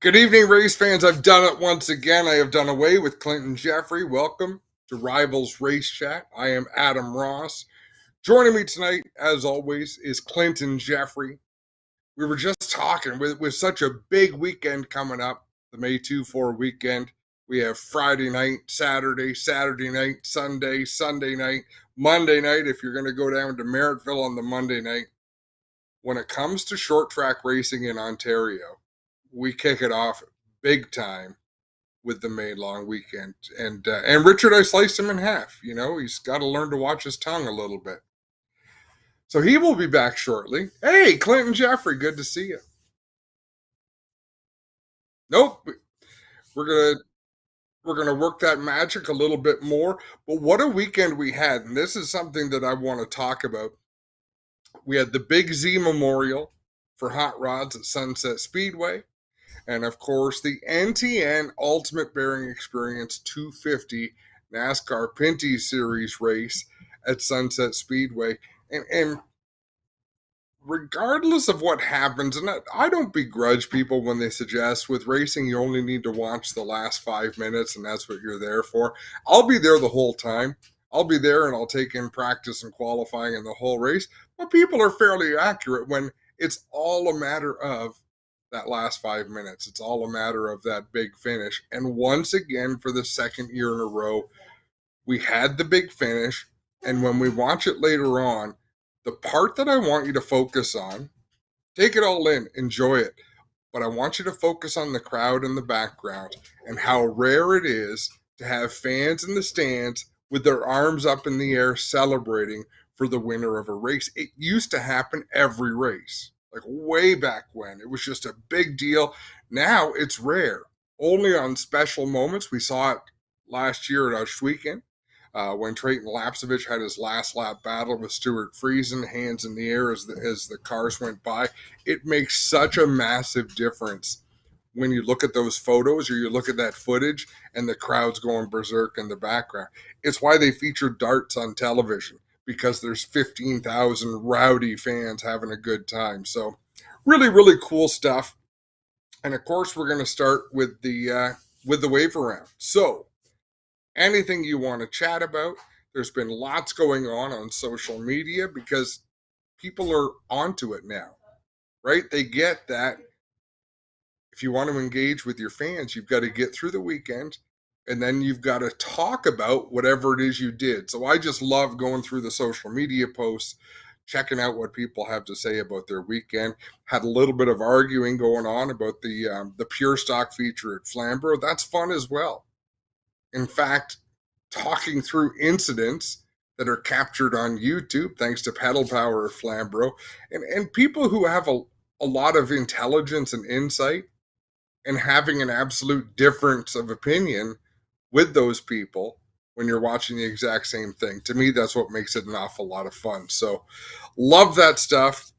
Good evening, race fans. I've done it once again. I have done away with Clinton Geoffrey. Welcome to Rivalz Race Chat. I am Adam Ross. Joining me tonight, as always, is Clinton Geoffrey. We were just talking with such a big weekend coming up, the May 2-4 weekend. We have Friday night, Saturday night, Sunday night, Monday night if you're going to go down to Merrittville on the Monday night. When it comes to short track racing in Ontario, we kick it off big time with the May long weekend. And Richard, I sliced him in half. You know, he's got to learn to watch his tongue a little bit. So he will be back shortly. Hey, Clinton Geoffrey, good to see you. Nope, we're gonna work that magic a little bit more. But what a weekend we had, and this is something that I want to talk about. We had the Big Z Memorial for hot rods at Sunset Speedway. And of course, the NTN Ultimate Bearing Experience 250 NASCAR Pinty Series race at Sunset Speedway. And regardless of what happens, and I don't begrudge people when they suggest with racing you only need to watch the last 5 minutes and that's what you're there for. I'll be there the whole time. I'll be there and I'll take in practice and qualifying and the whole race. But people are fairly accurate when it's all a matter of that last 5 minutes. It's all a matter of that big finish. And once again, for the second year in a row, we had the big finish. And when we watch it later on, the part that I want you to focus on, take it all in, enjoy it. But I want you to focus on the crowd in the background and how rare it is to have fans in the stands with their arms up in the air celebrating for the winner of a race. It used to happen every race. Like way back when. It was just a big deal. Now it's rare. Only on special moments. We saw it last year at Oshweekend when Treyton LaPcevich had his last lap battle with Stuart Friesen, hands in the air as the cars went by. It makes such a massive difference when you look at those photos or you look at that footage and the crowd's going berserk in the background. It's why they feature darts on television, because there's 15,000 rowdy fans having a good time. So really, really cool stuff. And of course, we're going to start with the wave around. So anything you want to chat about, there's been lots going on social media because people are onto it now, right? They get that if you want to engage with your fans, you've got to get through the weekend and then you've got to talk about whatever it is you did. So I just love going through the social media posts, checking out what people have to say about their weekend. Had a little bit of arguing going on about the pure stock feature at Flamborough. That's fun as well. In fact, talking through incidents that are captured on YouTube, thanks to Pedal Power at Flamborough, and people who have a lot of intelligence and insight, and having an absolute difference of opinion with those people when you're watching the exact same thing. To me, that's what makes it an awful lot of fun. So love that stuff.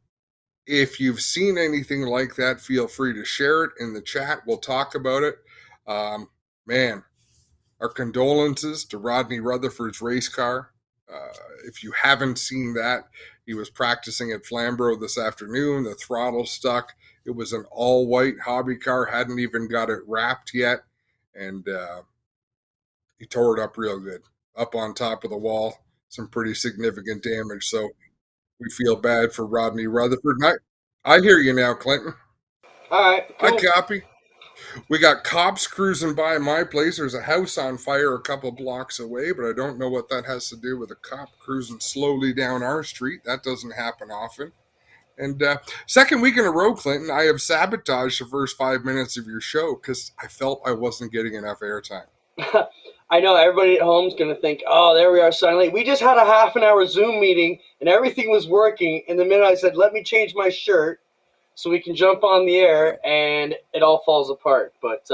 If you've seen anything like that, feel free to share it in the chat. We'll talk about it. Man, our condolences to Rodney Rutherford's race car. If you haven't seen that, he was practicing at Flamborough this afternoon. The throttle stuck. It was an all-white hobby car, hadn't even got it wrapped yet, and he tore it up real good. Up on top of the wall, some pretty significant damage. So we feel bad for Rodney Rutherford. And I hear you now, Clinton. All right, cool. I copy. We got cops cruising by my place. There's a house on fire a couple blocks away, but I don't know what that has to do with a cop cruising slowly down our street. That doesn't happen often. And second week in a row, Clinton, I have sabotaged the first 5 minutes of your show because I felt I wasn't getting enough airtime. I know everybody at home is going to think, oh, there we are suddenly. We just had a half an hour Zoom meeting and everything was working. And the minute I said, let me change my shirt so we can jump on the air, and it all falls apart. But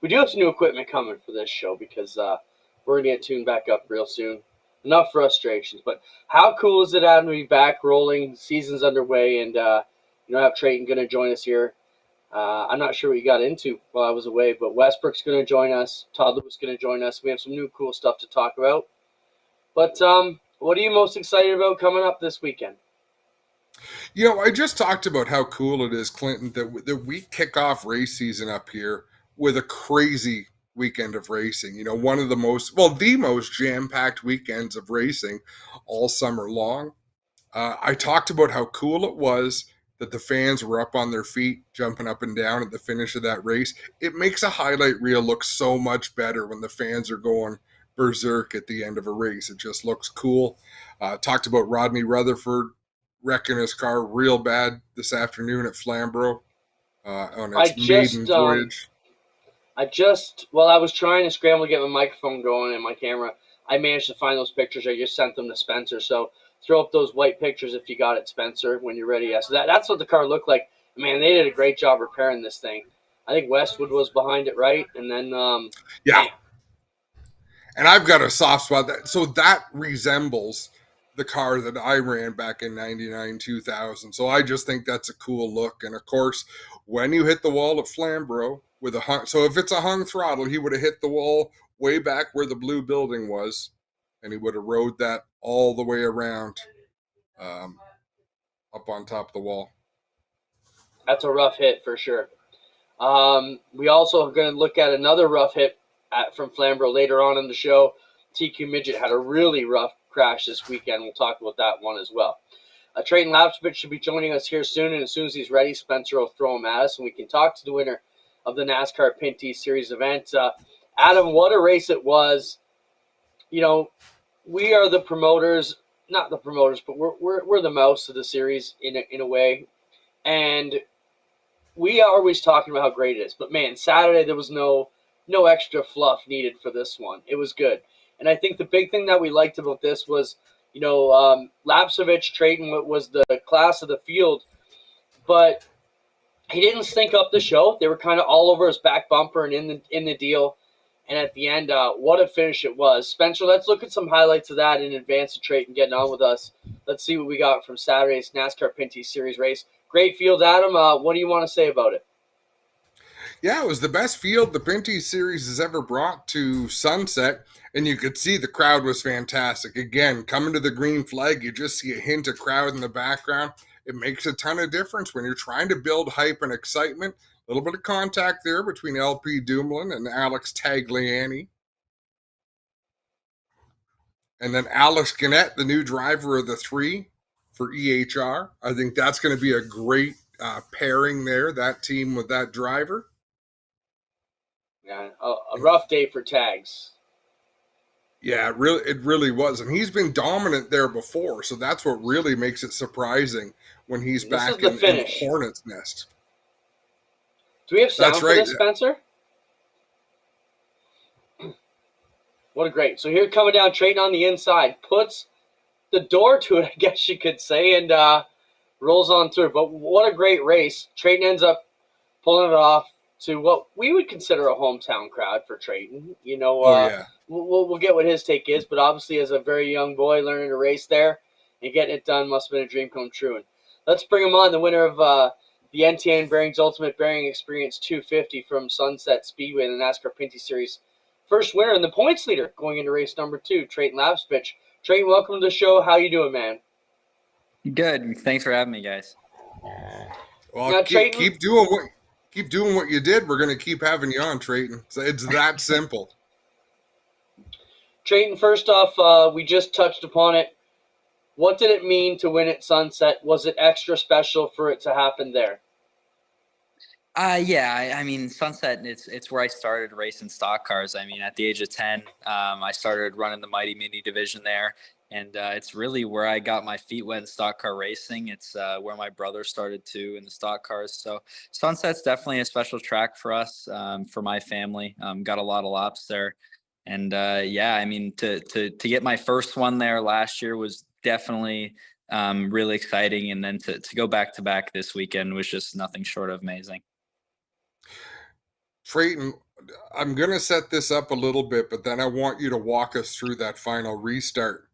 we do have some new equipment coming for this show because we're going to get tuned back up real soon. Enough frustrations. But how cool is it, Adam, to be back rolling? Season's underway, and have Treyton going to join us here. I'm not sure what you got into while I was away, but Westbrook's going to join us. Toddler was going to join us. We have some new cool stuff to talk about. But what are you most excited about coming up this weekend? I just talked about how cool it is, Clinton, that we kick off race season up here with a crazy weekend of racing. One of the most jam packed weekends of racing all summer long. I talked about how cool it was that the fans were up on their feet, jumping up and down at the finish of that race. It makes a highlight reel look so much better when the fans are going berserk at the end of a race. It just looks cool. Talked about Rodney Rutherford wrecking his car real bad this afternoon at Flamborough on I its just maiden voyage. while I was trying to scramble to get my microphone going and my camera, I managed to find those pictures. I just sent them to Spencer. So throw up those white pictures if you got it, Spencer, when you're ready. Yeah, so that's what the car looked like. Man, they did a great job repairing this thing. I think Westwood was behind it, right? And then, Yeah, man, and I've got a soft spot that resembles the car that I ran back in 99 2000. So I just think that's a cool look. And of course, when you hit the wall at Flamborough with so if it's a hung throttle, he would have hit the wall way back where the blue building was, and he would have rode that all the way around um, up on top of the wall. that's a rough hit for sure. We also are going to look at another rough hit from Flamborough later on in the show. TQ Midget had a really rough crash this weekend. We'll talk about that one as well. Treyton LaPcevich should be joining us here soon, and as soon as he's ready, Spencer will throw him at us, and we can talk to the winner of the NASCAR Pinty Series event. Adam, what a race it was. We are the promoters, not the promoters, but we're the mouse of the series in a way, and we are always talking about how great it is. But man, Saturday there was no extra fluff needed for this one. It was good, and I think the big thing that we liked about this was, LaPcevich Treyton was the class of the field, but he didn't stink up the show. They were kind of all over his back bumper and in the deal. And at the end, what a finish it was. Spencer, let's look at some highlights of that in advance of Treyton getting on with us. Let's see what we got from Saturday's NASCAR Pinty Series race. Great field, Adam. What do you want to say about it? Yeah, it was the best field the Pinty Series has ever brought to Sunset, and you could see the crowd was fantastic. Again, coming to the green flag, you just see a hint of crowd in the background. It makes a ton of difference when you're trying to build hype and excitement. A little bit of contact there between LP Dumoulin and Alex Tagliani. And then Alex Gannett, the new driver of the 3 for EHR. I think that's going to be a great pairing there, that team with that driver. Yeah, a rough day for tags. Yeah, it really was. And he's been dominant there before, so that's what really makes it surprising when he's back in the Hornets' nest. Do we have sound for this, Spencer? What a great. So here coming down, Treyton on the inside, puts the door to it, I guess you could say, and rolls on through. But what a great race. Treyton ends up pulling it off to what we would consider a hometown crowd for Treyton. Yeah. We'll get what his take is, but obviously as a very young boy learning to race there and getting it done must have been a dream come true. And let's bring him on, the winner of the NTN Bearings Ultimate Bearing Experience 250 from Sunset Speedway in the NASCAR Pinty Series. First winner and the points leader going into race number 2, Treyton LaPcevich. Treyton, welcome to the show. How you doing, man? Good. Thanks for having me, guys. Well, now, keep doing what you did. We're going to keep having you on, Treyton. So it's that simple. Treyton, first off, we just touched upon it. What did it mean to win at Sunset? Was it extra special for it to happen there? Yeah. I mean, Sunset, it's where I started racing stock cars. I mean, at the age of 10, I started running the Mighty Mini division there. And it's really where I got my feet wet in stock car racing. It's where my brother started too in the stock cars. So Sunset's definitely a special track for us, for my family. Got a lot of laps there. And yeah, I mean, to get my first one there last year was definitely really exciting. And then to go back to back this weekend was just nothing short of amazing. Treyton, I'm going to set this up a little bit, but then I want you to walk us through that final restart.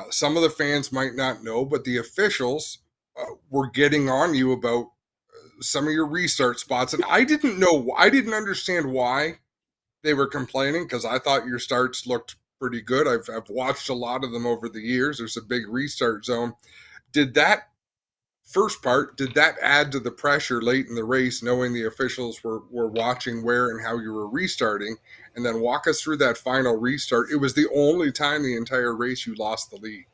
Some of the fans might not know, but the officials were getting on you about some of your restart spots. And I didn't understand why they were complaining, because I thought your starts looked pretty good. I've watched a lot of them over the years. There's a big restart zone. Did that first part, did that add to the pressure late in the race, knowing the officials were watching where and how you were restarting? And then walk us through that final restart. It was the only time the entire race you lost the lead.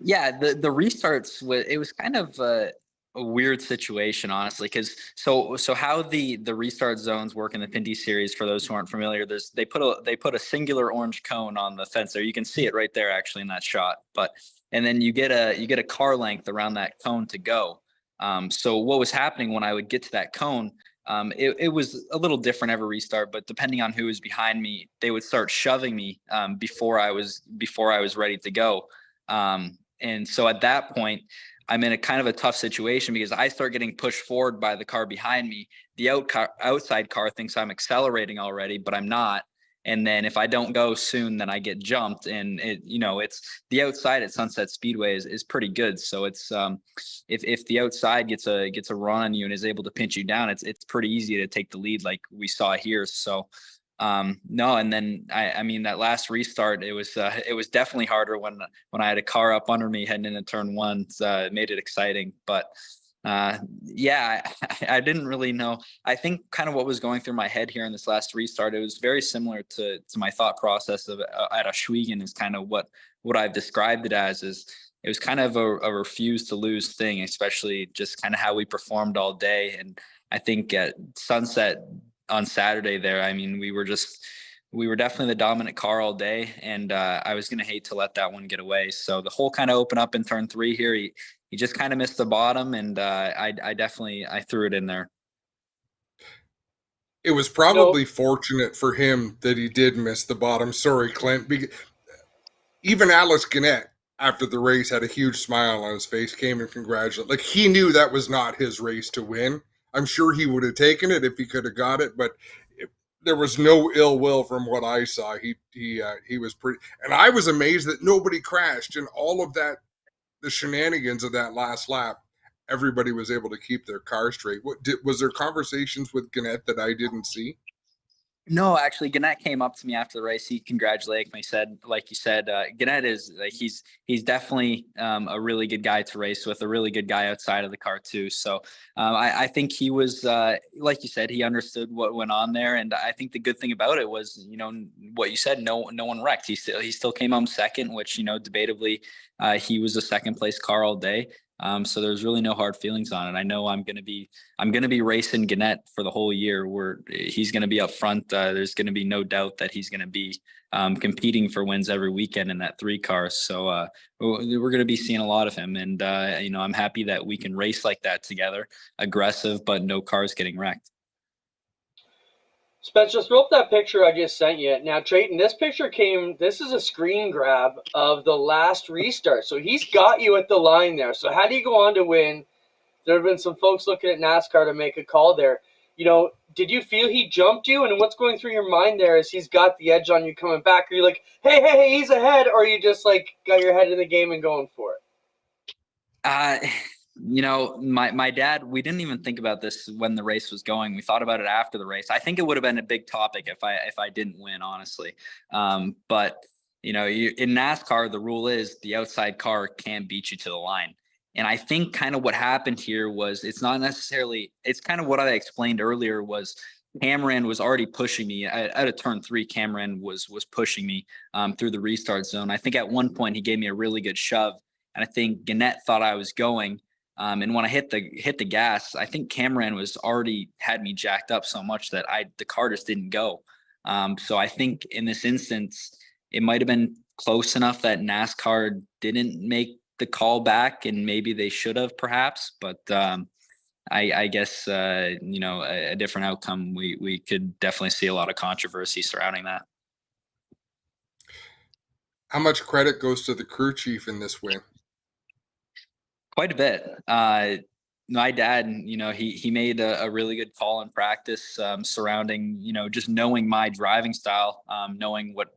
Yeah, the restarts, it was kind of a weird situation, honestly, because so how the restart zones work in the Pinty series, for those who aren't familiar, they put a singular orange cone on the fence there. You can see it right there, actually, in that shot. But and then you get a car length around that cone to go. So what was happening when I would get to that cone, it was a little different every restart, but depending on who was behind me, they would start shoving me before I was ready to go. And so at that point, I'm in a kind of a tough situation because I start getting pushed forward by the car behind me. The outside car thinks I'm accelerating already, but I'm not. And then if I don't go soon, then I get jumped. And it's the outside at Sunset Speedway is pretty good. So it's if the outside gets a run on you and is able to pinch you down, it's pretty easy to take the lead, like we saw here. So no, and then I mean that last restart, it was definitely harder when I had a car up under me heading into turn one. It made it exciting, but yeah, I didn't really know. I think kind of what was going through my head here in this last restart, it was very similar to my thought process of at Oshwegan, is kind of what I've described it as. Is it was kind of a refuse to lose thing, especially just kind of how we performed all day. And I think at Sunset on Saturday there, I mean, we were definitely the dominant car all day, and I was going to hate to let that one get away. So the hole kind of opened up in turn three here. He just kind of missed the bottom, and I threw it in there. It was probably fortunate for him that he did miss the bottom. Sorry, Clint. Even Alex Gannett, after the race, had a huge smile on his face, came and congratulated. Like, he knew that was not his race to win. I'm sure he would have taken it if he could have got it, but there was no ill will from what I saw. He was pretty, and I was amazed that nobody crashed, and all of that, the shenanigans of that last lap, everybody was able to keep their car straight. Was there conversations with Gannett that I didn't see? No, actually, Gannett came up to me after the race. He congratulated me. Said, like you said, Gannett is he's definitely a really good guy to race with, a really good guy outside of the car too. So I think he was, like you said, he understood what went on there, and I think the good thing about it was, what you said. No one wrecked. He still came home second, which debatably he was a second place car all day. So there's really no hard feelings on it. I know I'm gonna be racing Gannett for the whole year. He's gonna be up front. There's gonna be no doubt that he's gonna be competing for wins every weekend in that 3 car. So we're gonna be seeing a lot of him, and I'm happy that we can race like that together, aggressive, but no cars getting wrecked. Spencer, throw up that picture I just sent you. Now, Treyton, this is a screen grab of the last restart. So he's got you at the line there. So how do you go on to win? There have been some folks looking at NASCAR to make a call there. Did you feel he jumped you? And what's going through your mind there as he's got the edge on you coming back? Are you like, hey, he's ahead? Or are you just like got your head in the game and going for it? My dad, we didn't even think about this when the race was going. We thought about it after the race. I think it would have been a big topic if I didn't win, honestly. But in NASCAR, the rule is the outside car can't beat you to the line. And I think kind of what happened here was, it's kind of what I explained earlier, was Cameron was already pushing me out of turn 3. Cameron was pushing me through the restart zone. I think at one point he gave me a really good shove, and I think Gannett thought I was going. And when I hit the gas, I think Cameron was already had me jacked up so much that the car just didn't go. So I think in this instance, it might have been close enough that NASCAR didn't make the call back, and maybe they should have, perhaps. But I guess a different outcome. We could definitely see a lot of controversy surrounding that. How much credit goes to the crew chief in this win? Quite a bit. My dad, he made a really good call in practice surrounding, just knowing my driving style, knowing what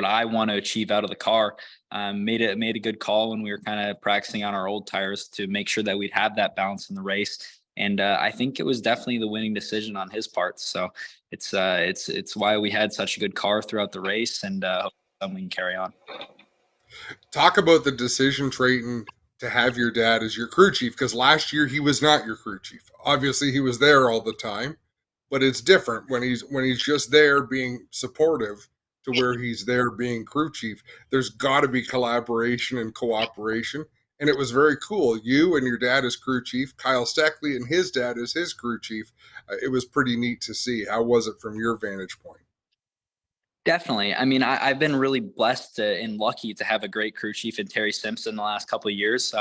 I want to achieve out of the car. Made a good call when we were kind of practicing on our old tires to make sure that we'd have that balance in the race. And I think it was definitely the winning decision on his part. So it's why we had such a good car throughout the race, and hopefully we can carry on. Talk about the decision, Treyton. to have your dad as your crew chief, because last year he was not your crew chief. Obviously, he was there all the time, but it's different when he's just there being supportive to where he's there being crew chief. There's got to be collaboration and cooperation, and it was very cool. You and your dad as crew chief, Kyle Steckley and his dad as his crew chief. It was pretty neat to see. How was it from your vantage point? Definitely. I mean, I've been really blessed and lucky to have a great crew chief in Terry Simpson the last couple of years.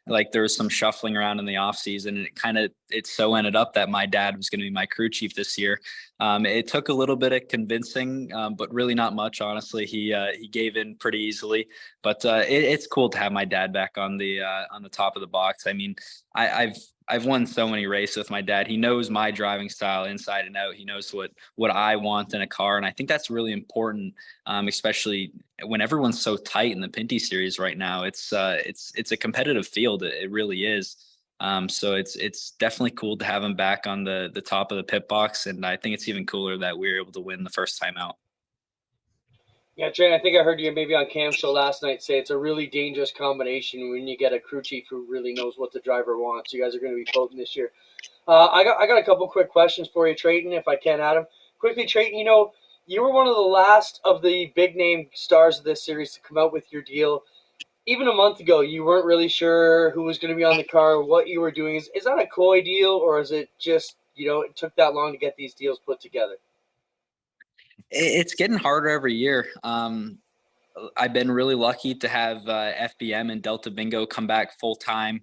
Like there was some shuffling around in the off season, and it so ended up that my dad was going to be my crew chief this year. It took a little bit of convincing, but really not much, honestly. He gave in pretty easily, but it's cool to have my dad back on the top of the box. I mean, I've won so many races with my dad. He knows my driving style inside and out. He knows what I want in a car, and I think that's really important, especially when everyone's so tight in the Pinty series right now. It's a competitive field. It really is. So it's definitely cool to have him back on the top of the pit box, and I think it's even cooler that we were able to win the first time out. Yeah, Trey, I think I heard you maybe on Cam's show last night say it's a really dangerous combination when you get a crew chief who really knows what the driver wants. You guys are going to be potent this year. I got a couple quick questions for you, Treyton, if I can, Adam. Quickly, Treyton, you were one of the last of the big name stars of this series to come out with your deal. Even a month ago, you weren't really sure who was going to be on the car, what you were doing. Is that a coy deal, or is it just, it took that long to get these deals put together? It's getting harder every year. I've been really lucky to have FBM and Delta Bingo come back full time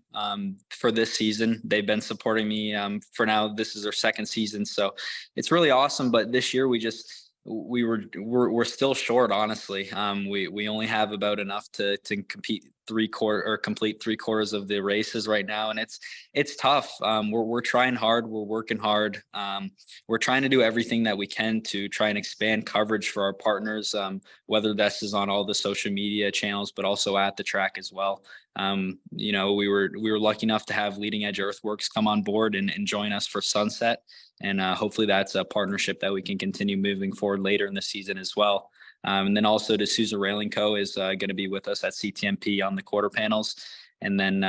for this season. They've been supporting me for now. This is their second season, so it's really awesome. But this year we're still short, honestly. We only have about enough to complete 3/4 of the races right now, and it's tough. We're trying hard, we're working hard. We're trying to do everything that we can to try and expand coverage for our partners, whether this is on all the social media channels, but also at the track as well. We were lucky enough to have Leading Edge Earthworks come on board and join us for Sunset. And hopefully that's a partnership that we can continue moving forward later in the season as well. And then also D'Souza Railing Co. is going to be with us at CTMP on the quarter panels. And then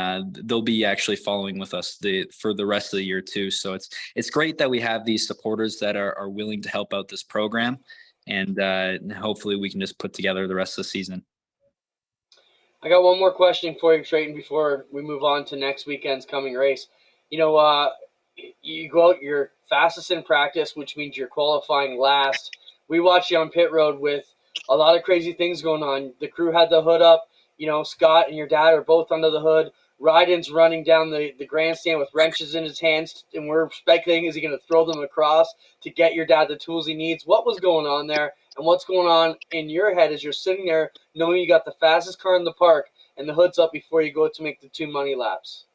they'll be actually following with us for the rest of the year too. So it's great that we have these supporters that are willing to help out this program. And hopefully we can just put together the rest of the season. I got one more question for you, Treyton, before we move on to next weekend's coming race. You go out, you're fastest in practice, which means you're qualifying last. We watched you on pit road with a lot of crazy things going on. The crew had the hood up. Scott and your dad are both under the hood. Ryden's running down the grandstand with wrenches in his hands, and we're speculating, is he going to throw them across to get your dad the tools he needs? What was going on there, and what's going on in your head as you're sitting there knowing you got the fastest car in the park and the hood's up before you go to make the 2 money laps?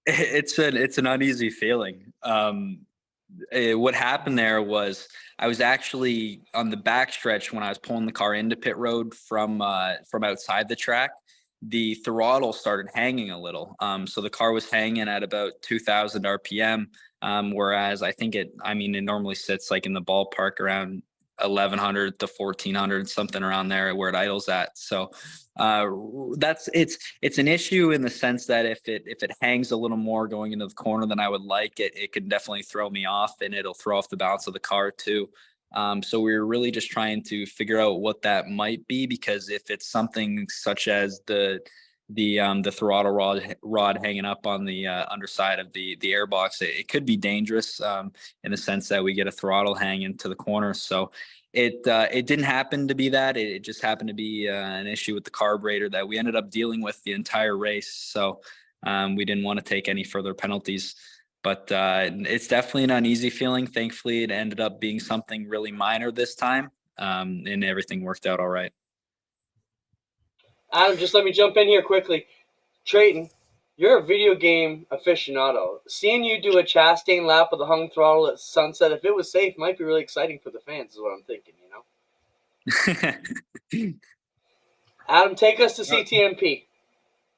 It's an uneasy feeling. What happened there was I was actually on the backstretch when I was pulling the car into pit road from outside the track. The throttle started hanging a little. So the car was hanging at about 2,000 RPM, whereas it normally sits like in the ballpark around 1,100 to 1,400, something around there where it idles at. So it's an issue in the sense that if it hangs a little more going into the corner than I would like, it can definitely throw me off, and it'll throw off the balance of the car too. So we were really just trying to figure out what that might be, because if it's something such as the throttle rod hanging up on the underside of the airbox, it could be dangerous in the sense that we get a throttle hang into the corner. So it didn't happen to be that. It just happened to be an issue with the carburetor that we ended up dealing with the entire race. So we didn't want to take any further penalties. But it's definitely an uneasy feeling. Thankfully, it ended up being something really minor this time, and everything worked out all right. Adam, just let me jump in here quickly. Treyton, you're a video game aficionado. Seeing you do a Chastain lap with a hung throttle at Sunset, if it was safe, might be really exciting for the fans, is what I'm thinking, Adam, take us to CTMP.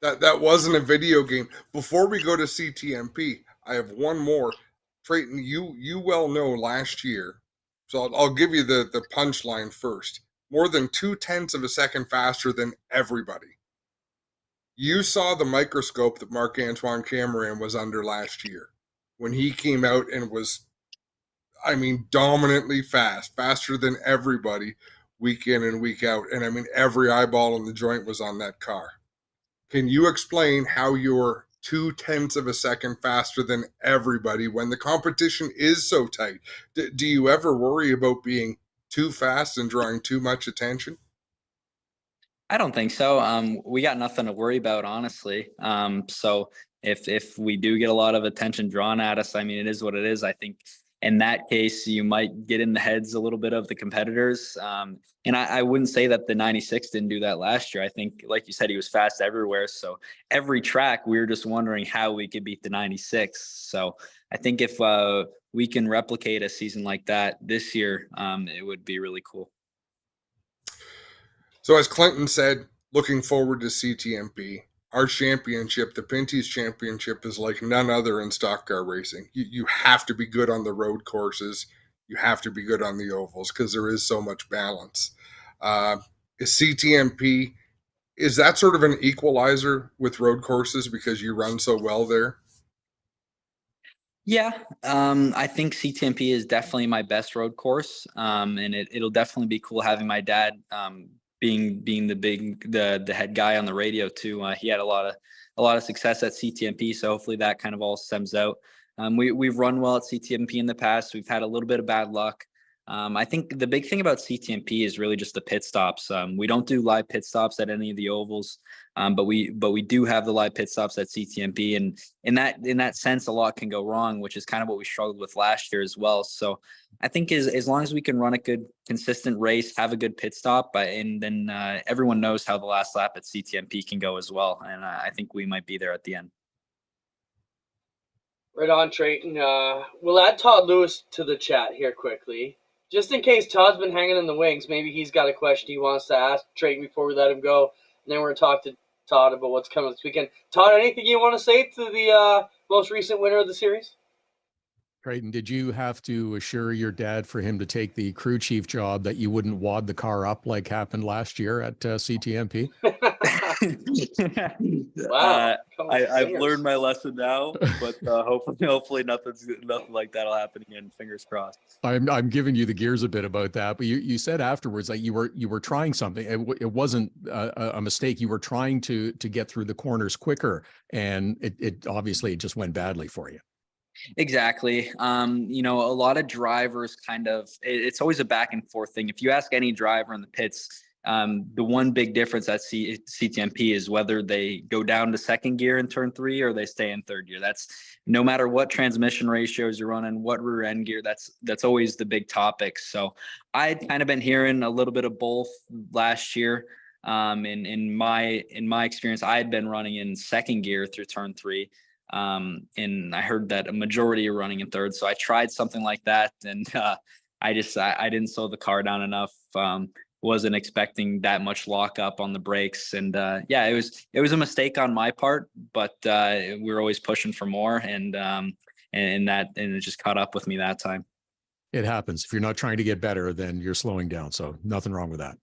That wasn't a video game. Before we go to CTMP, I have one more. Treyton, you well know last year, so I'll give you the punchline first. More than 0.2 of a second faster than everybody. You saw the microscope that Marc-Antoine Cameron was under last year when he came out and was, I mean, dominantly fast, faster than everybody week in and week out. And I mean, every eyeball in the joint was on that car. Can you explain how you're 0.2 of a second faster than everybody when the competition is so tight? Do you ever worry about being too fast and drawing too much attention? I don't think so. We got nothing to worry about, honestly. So if we do get a lot of attention drawn at us, I mean, it is what it is. I think in that case, you might get in the heads a little bit of the competitors. And I wouldn't say that the 96 didn't do that last year. I think, like you said, he was fast everywhere. So every track, we were just wondering how we could beat the 96. So I think if we can replicate a season like that this year, it would be really cool. So as Clinton said, looking forward to CTMP. Our championship, the Pinty's Championship, is like none other in stock car racing. You have to be good on the road courses. You have to be good on the ovals because there is so much balance. Is CTMP, is that sort of an equalizer with road courses because you run so well there? Yeah, I think CTMP is definitely my best road course, and it'll definitely be cool having my dad being the head guy on the radio too. He had a lot of success at CTMP, so hopefully that kind of all stems out. We've run well at CTMP in the past. We've had a little bit of bad luck. I think the big thing about CTMP is really just the pit stops. We don't do live pit stops at any of the ovals, but we do have the live pit stops at CTMP, and in that sense, a lot can go wrong, which is kind of what we struggled with last year as well. So I think as long as we can run a good, consistent race, have a good pit stop, and then everyone knows how the last lap at CTMP can go as well, and I think we might be there at the end. Right on, Treyton. We'll add Todd Lewis to the chat here quickly. Just in case Todd's been hanging in the wings, maybe he's got a question he wants to ask Treyton before we let him go. And then we're going to talk to Todd about what's coming this weekend. Todd, anything you want to say to the most recent winner of the series? Treyton, did you have to assure your dad for him to take the crew chief job that you wouldn't wad the car up like happened last year at CTMP? Wow. I've learned my lesson now, but hopefully nothing like that'll happen again. Fingers crossed. I'm giving you the gears a bit about that, but you said afterwards that you were trying something. It wasn't a mistake. You were trying to get through the corners quicker, and it obviously just went badly for you. Exactly. A lot of drivers it's always a back and forth thing. If you ask any driver in the pits, the one big difference at CTMP is whether they go down to second gear in turn 3 or they stay in third gear. That's no matter what transmission ratios you're running, what rear end gear, that's always the big topic. So I'd kind of been hearing a little bit of both last year. In my experience, I had been running in second gear through turn 3. And I heard that a majority are running in third. So I tried something like that, and I didn't slow the car down enough. Wasn't expecting that much lockup on the brakes, and it was a mistake on my part, but we were always pushing for more, and it just caught up with me that time. It happens. If you're not trying to get better, then you're slowing down. So nothing wrong with that.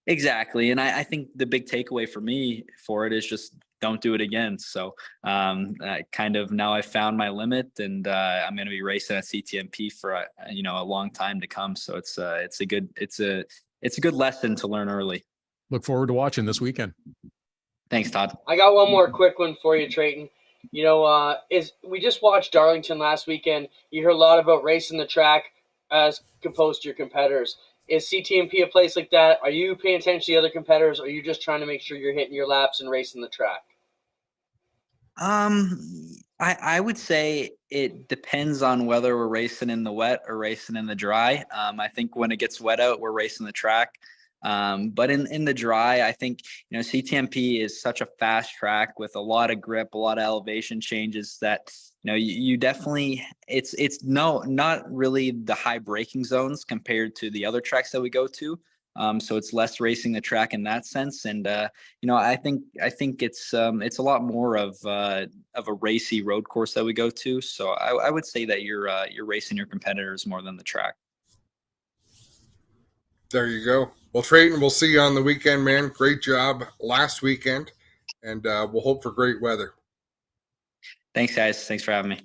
Exactly. And I think the big takeaway for me for it is just don't do it again. So now I've found my limit, and I'm going to be racing at CTMP for a long time to come. So it's a good lesson to learn early. Look forward to watching this weekend. Thanks, Todd. I got one more quick one for you, Treyton. We just watched Darlington last weekend. You hear a lot about racing the track as opposed to your competitors. Is CTMP a place like that? Are you paying attention to the other competitors, or are you just trying to make sure you're hitting your laps and racing the track? I would say it depends on whether we're racing in the wet or racing in the dry. I think when it gets wet out, we're racing the track. But in the dry, I think, CTMP is such a fast track with a lot of grip, a lot of elevation changes that, you definitely, it's not really the high braking zones compared to the other tracks that we go to. So it's less racing the track in that sense. And, I think it's a lot more of a racy road course that we go to. So I would say that you're racing your competitors more than the track. There you go. Well, Treyton, we'll see you on the weekend, man. Great job last weekend. and we'll hope for great weather. Thanks, guys. Thanks for having me.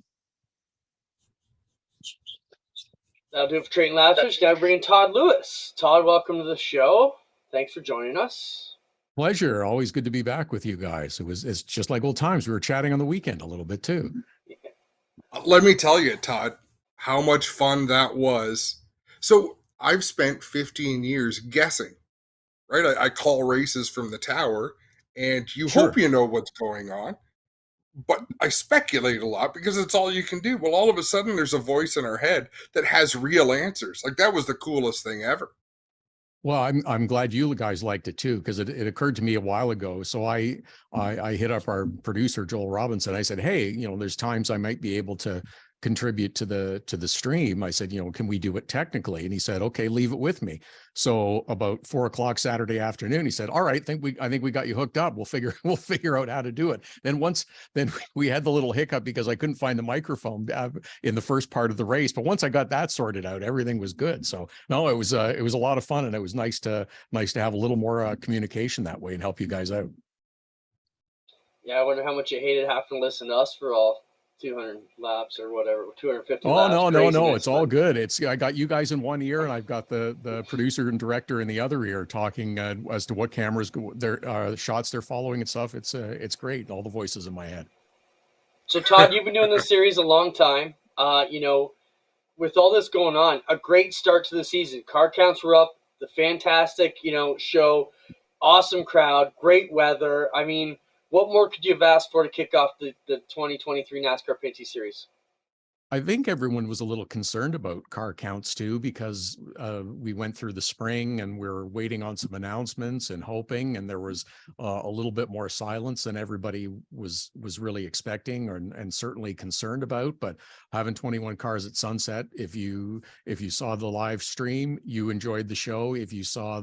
That'll do it for Treyton LaPcevich. Now bringing Todd Lewis. Todd, welcome to the show. Thanks for joining us. Pleasure. Always good to be back with you guys. It's just like old times. We were chatting on the weekend a little bit too. Let me tell you, Todd, how much fun that was. So I've spent 15 years guessing, right? I call races from the tower, and you hope you know what's going on. But I speculate a lot because it's all you can do. Well, all of a sudden, there's a voice in our head that has real answers. Like, that was the coolest thing ever. Well, I'm glad you guys liked it too, because it occurred to me a while ago. So I hit up our producer Joel Robinson. I said, hey, there's times I might be able to contribute to the stream. I said, can we do it technically? And he said, okay, leave it with me. So about 4:00 Saturday afternoon, he said, all right, I think we got you hooked up. We'll figure out how to do it. Then we had the little hiccup because I couldn't find the microphone in the first part of the race. But once I got that sorted out, everything was good. So no, it was a lot of fun, and it was nice to have a little more communication that way and help you guys out. Yeah, I wonder how much you hated having to listen to us for all 200 laps or whatever, 250 oh, laps. No, it's all good. I got you guys in one ear, and I've got the producer and director in the other ear talking as to what cameras their shots they're following and stuff. It's great. All the voices in my head. So Todd, you've been doing this series a long time. With all this going on, a great start to the season. Car counts were up. The fantastic, show, awesome crowd, great weather. I mean, what more could you have asked for to kick off the 2023 NASCAR Pinty Series? I think everyone was a little concerned about car counts too, because we went through the spring and we're waiting on some announcements and hoping, and there was a little bit more silence than everybody was really expecting and certainly concerned about. But having 21 cars at sunset, if you saw the live stream, you enjoyed the show. If you saw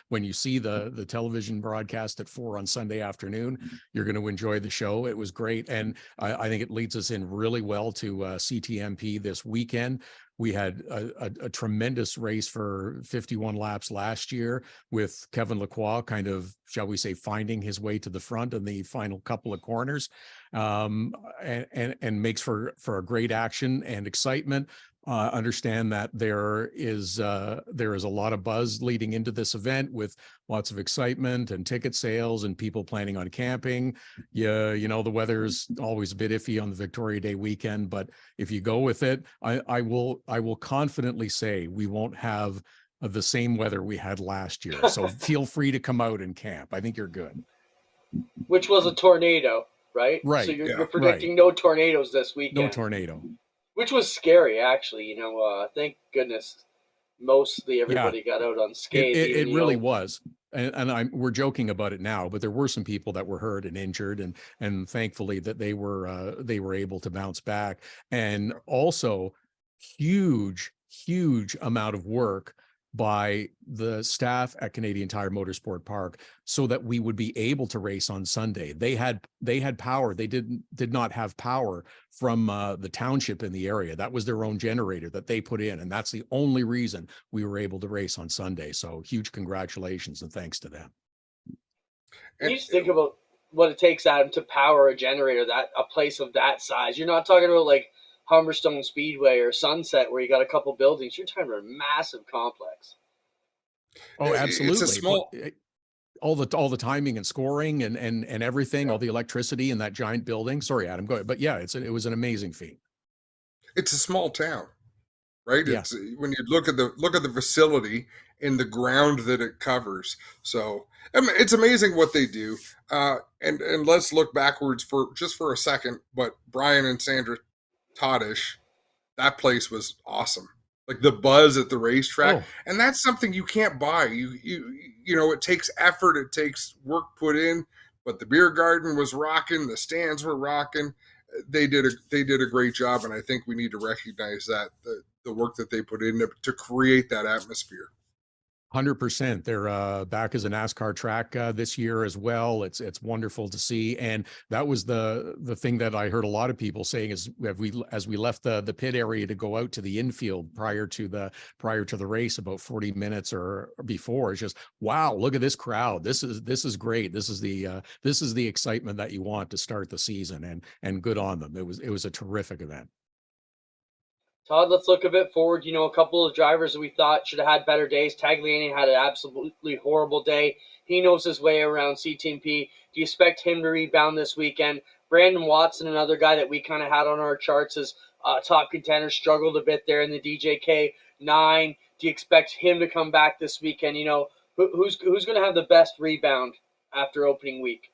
when you see the television broadcast at 4 on Sunday afternoon, you're going to enjoy the show. It was great, and I think it leads us in really well to CTMP this weekend. We had a tremendous race for 51 laps last year with Kevin Lacroix kind of, shall we say, finding his way to the front in the final couple of corners, and makes for a great action and excitement. Understand that there is a lot of buzz leading into this event with lots of excitement and ticket sales and people planning on camping. Yeah, the weather's always a bit iffy on the Victoria Day weekend, but if you go with it, I will confidently say we won't have the same weather we had last year. So feel free to come out and camp. I think you're good. Which was a tornado, right? Right. So you're predicting no tornadoes this weekend. No tornado. Which was scary, actually. Thank goodness mostly everybody got out unscathed. It really was. And we're joking about it now, but there were some people that were hurt and injured, and thankfully that they were able to bounce back. And also huge amount of work by the staff at Canadian Tire Motorsport Park so that we would be able to race on Sunday. They had power. They did not have power from the township in the area. That was their own generator that they put in, and that's the only reason we were able to race on Sunday. So huge congratulations and thanks to them. You just think about what it takes, Adam, to power a generator, a place of that size. You're not talking about like Humberstone Speedway or Sunset where you got a couple buildings. You're talking about a massive complex. Oh, absolutely. It's a small... all the timing and scoring and everything, all the electricity in that giant building. Sorry, Adam, go ahead. But yeah, it was an amazing feat. It's a small town, right? Yeah. It's when you look at the facility and the ground that it covers. So it's amazing what they do. And let's look backwards for a second. But Brian and Sandra Toddish, that place was awesome. Like the buzz at the racetrack, and that's something you can't buy. It takes effort, it takes work put in. But the beer garden was rocking, the stands were rocking. They did a great job, and I think we need to recognize that the work that they put in to create that atmosphere. 100%. They're back as a NASCAR track this year as well. It's wonderful to see, and that was the thing that I heard a lot of people saying is as we left the pit area to go out to the infield prior to the race about 40 minutes or before. It's just, wow, look at this crowd. This is great. This is the excitement that you want to start the season, and good on them. It was a terrific event. Todd, let's look a bit forward. You know, a couple of drivers that we thought should have had better days. Tagliani had an absolutely horrible day. He knows his way around CTMP. Do you expect him to rebound this weekend? Brandon Watson, another guy that we kind of had on our charts as top contender, struggled a bit there in the DJK 9. Do you expect him to come back this weekend? You know, who's going to have the best rebound after opening week?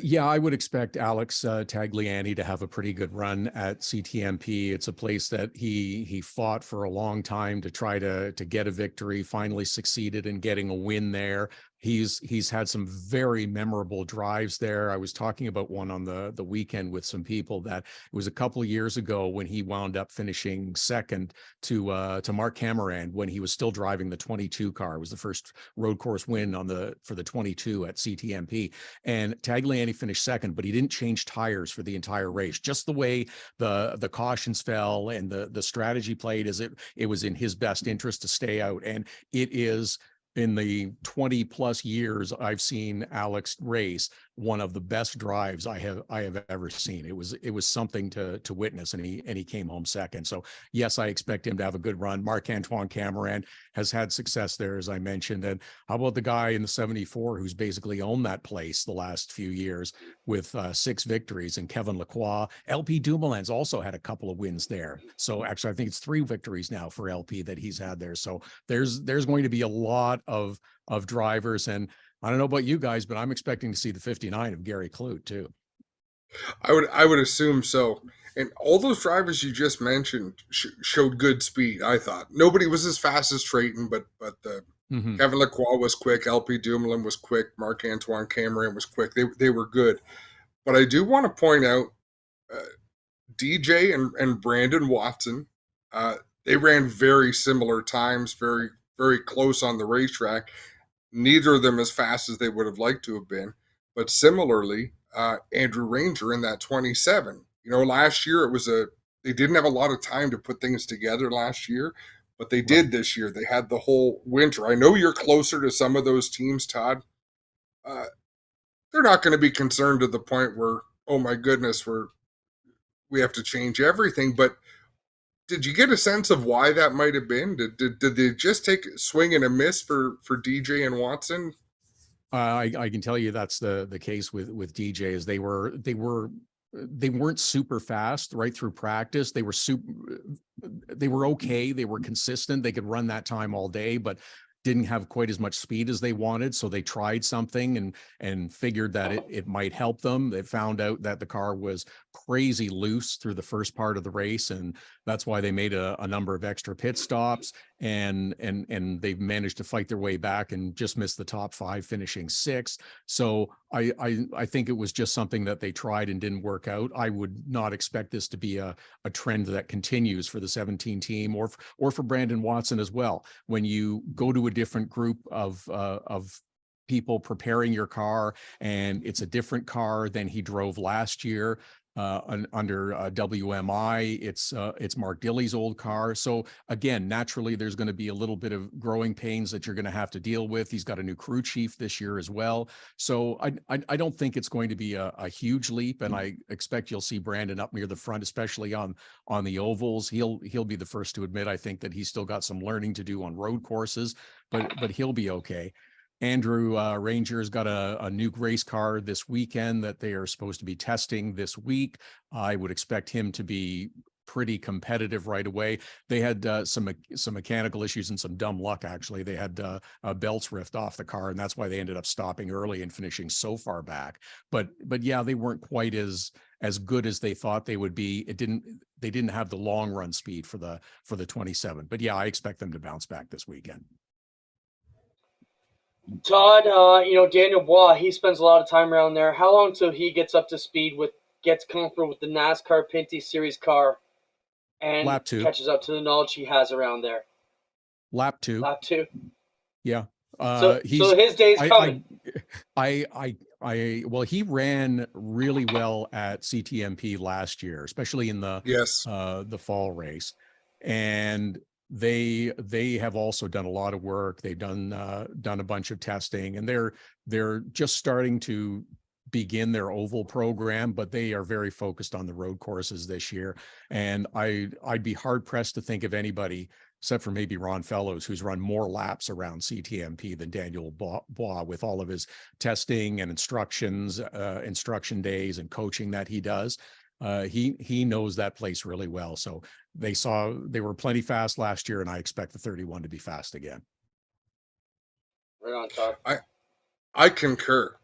Yeah, I would expect Alex Tagliani to have a pretty good run at CTMP. It's a place that he fought for a long time to try to get a victory, finally succeeded in getting a win there. He's had some very memorable drives there. I was talking about one on the weekend with some people that it was a couple of years ago when he wound up finishing second to Mark Cameron when he was still driving the 22 car. It was the first road course win for the 22 at CTMP. And Tagliani finished second, but he didn't change tires for the entire race. Just the way the cautions fell and the strategy played, as it was in his best interest to stay out. And it is, in the 20 plus years I've seen Alex race, one of the best drives I have ever seen. It was something to witness, and he came home second. So yes, I expect him to have a good run. Marc-Antoine Cameron has had success there, as I mentioned. And how about the guy in the 74 who's basically owned that place the last few years with 6 victories, and Kevin Lacroix. LP Dumoulin's also had a couple of wins there. So actually, I think it's 3 victories now for LP that he's had there. So there's going to be a lot of drivers, and I don't know about you guys, but I'm expecting to see the 59 of Gary Clute too. I would assume so. And all those drivers you just mentioned showed good speed. I thought nobody was as fast as Treyton, but Kevin Lacroix was quick. LP Dumoulin was quick. Marc-Antoine Cameron was quick. They were good. But I do want to point out DJ and Brandon Watson. They ran very similar times, very very close on the racetrack. Neither of them as fast as they would have liked to have been, but similarly, Andrew Ranger in that 27. You know, last year they didn't have a lot of time to put things together last year, but they did this year. They had the whole winter. I know you're closer to some of those teams, Todd. They're not going to be concerned to the point where, oh my goodness, we have to change everything. But did you get a sense of why that might have been? Did they just take a swing and a miss for DJ and Watson? I can tell you that's the case with DJ. Is they weren't super fast right through practice. They were okay. They were consistent. They could run that time all day, but didn't have quite as much speed as they wanted. So they tried something and figured that it might help them. They found out that the car was crazy loose through the first part of the race, and that's why they made a number of extra pit stops, and they've managed to fight their way back and just missed the top 5, finishing 6th. So I think it was just something that they tried and didn't work out. I would not expect this to be a trend that continues for the 17 team or for Brandon Watson as well. When you go to a different group of people preparing your car, and it's a different car than he drove last year, under WMI, it's Mark Dilley's old car. So again, naturally, there's going to be a little bit of growing pains that you're going to have to deal with. He's got a new crew chief this year as well. So I don't think it's going to be a huge leap, and I expect you'll see Brandon up near the front, especially on the ovals. He'll be the first to admit, I think, that he's still got some learning to do on road courses, but he'll be okay. Andrew Ranger's got a new race car this weekend that they are supposed to be testing this week. I would expect him to be pretty competitive right away. They had some mechanical issues and some dumb luck, actually. They had belts ripped off the car, and that's why they ended up stopping early and finishing so far back. But yeah, they weren't quite as good as they thought they would be. They didn't have the long run speed for the 27. But yeah, I expect them to bounce back this weekend. Todd, Daniel Bois, he spends a lot of time around there. How long till he gets up to speed gets comfortable with the NASCAR Pinty Series car and Lap 2. Catches up to the knowledge he has around there? Lap 2. Lap 2. Yeah. So his day's coming. Well, he ran really well at CTMP last year, especially in the fall race. And they have also done a lot of work. They've done a bunch of testing, and they're just starting to begin their oval program, but they are very focused on the road courses this year. And I'd be hard pressed to think of anybody, except for maybe Ron Fellows, who's run more laps around CTMP than Daniel Bois, with all of his testing and instructions, instruction days and coaching that he does. He knows that place really well. So they were plenty fast last year, and I expect the 31 to be fast again. Right on, Todd. I concur.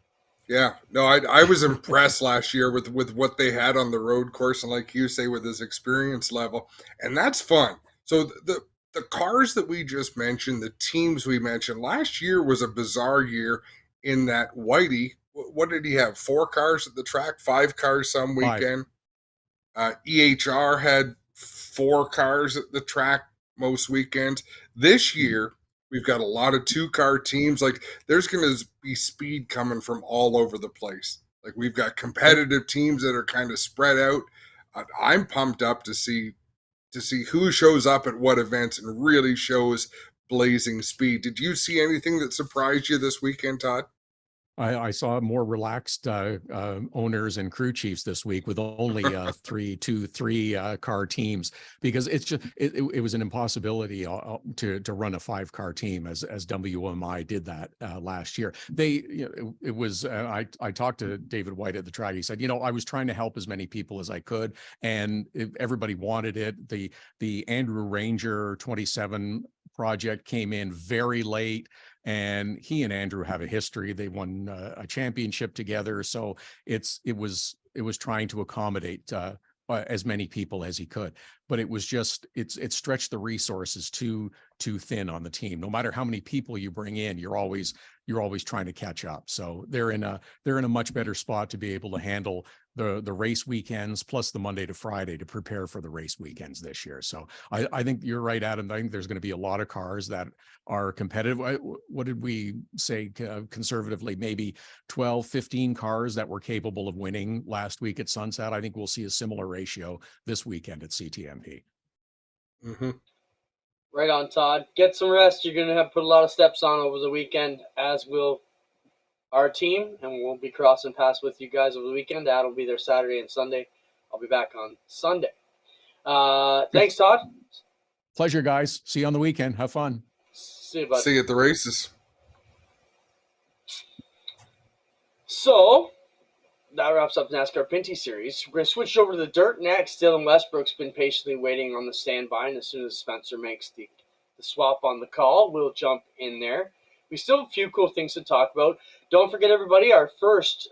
Yeah, no, I was impressed last year with what they had on the road course, and like you say, with his experience level, and that's fun. So the cars that we just mentioned, the teams we mentioned, last year was a bizarre year in that Whitey, what did he have? 4 cars at the track, 5 cars some weekend. EHR had 4 cars at the track most weekends. This year, we've got a lot of 2-car teams. Like, there's going to be speed coming from all over the place. Like, we've got competitive teams that are kind of spread out. I'm pumped up to see who shows up at what events and really shows blazing speed. Did you see anything that surprised you this weekend, Todd? I saw more relaxed owners and crew chiefs this week with only 3 car teams, because it's just it was an impossibility to run a 5-car team as WMI did that last year. It was I talked to David White at the track. He said, I was trying to help as many people as I could, and everybody wanted it. The Andrew Ranger 27 project came in very late, and he and Andrew have a history. They won a championship together, so it was trying to accommodate as many people as he could, but it stretched the resources too thin on the team. No matter how many people you bring in, you're always trying to catch up. So they're in a much better spot to be able to handle the race weekends plus the Monday to Friday to prepare for the race weekends this year. So I think you're right, Adam. I think there's going to be a lot of cars that are competitive. What did we say conservatively? Maybe 12, 15 cars that were capable of winning last week at Sunset. I think we'll see a similar ratio this weekend at CTMP. Mm-hmm. Right on, Todd. Get some rest. You're going to have to put a lot of steps on over the weekend, as will our team, and we'll be crossing paths with you guys over the weekend. Dad will be there Saturday and Sunday. I'll be back on Sunday. Thanks, Todd. Pleasure, guys. See you on the weekend. Have fun. See you, bud. See you at the races. So that wraps up NASCAR Pinty Series. We're going to switch over to the dirt next. Dylan Westbrook's been patiently waiting on the standby, and as soon as Spencer makes the swap on the call, we'll jump in there. We still have a few cool things to talk about. Don't forget, everybody, our first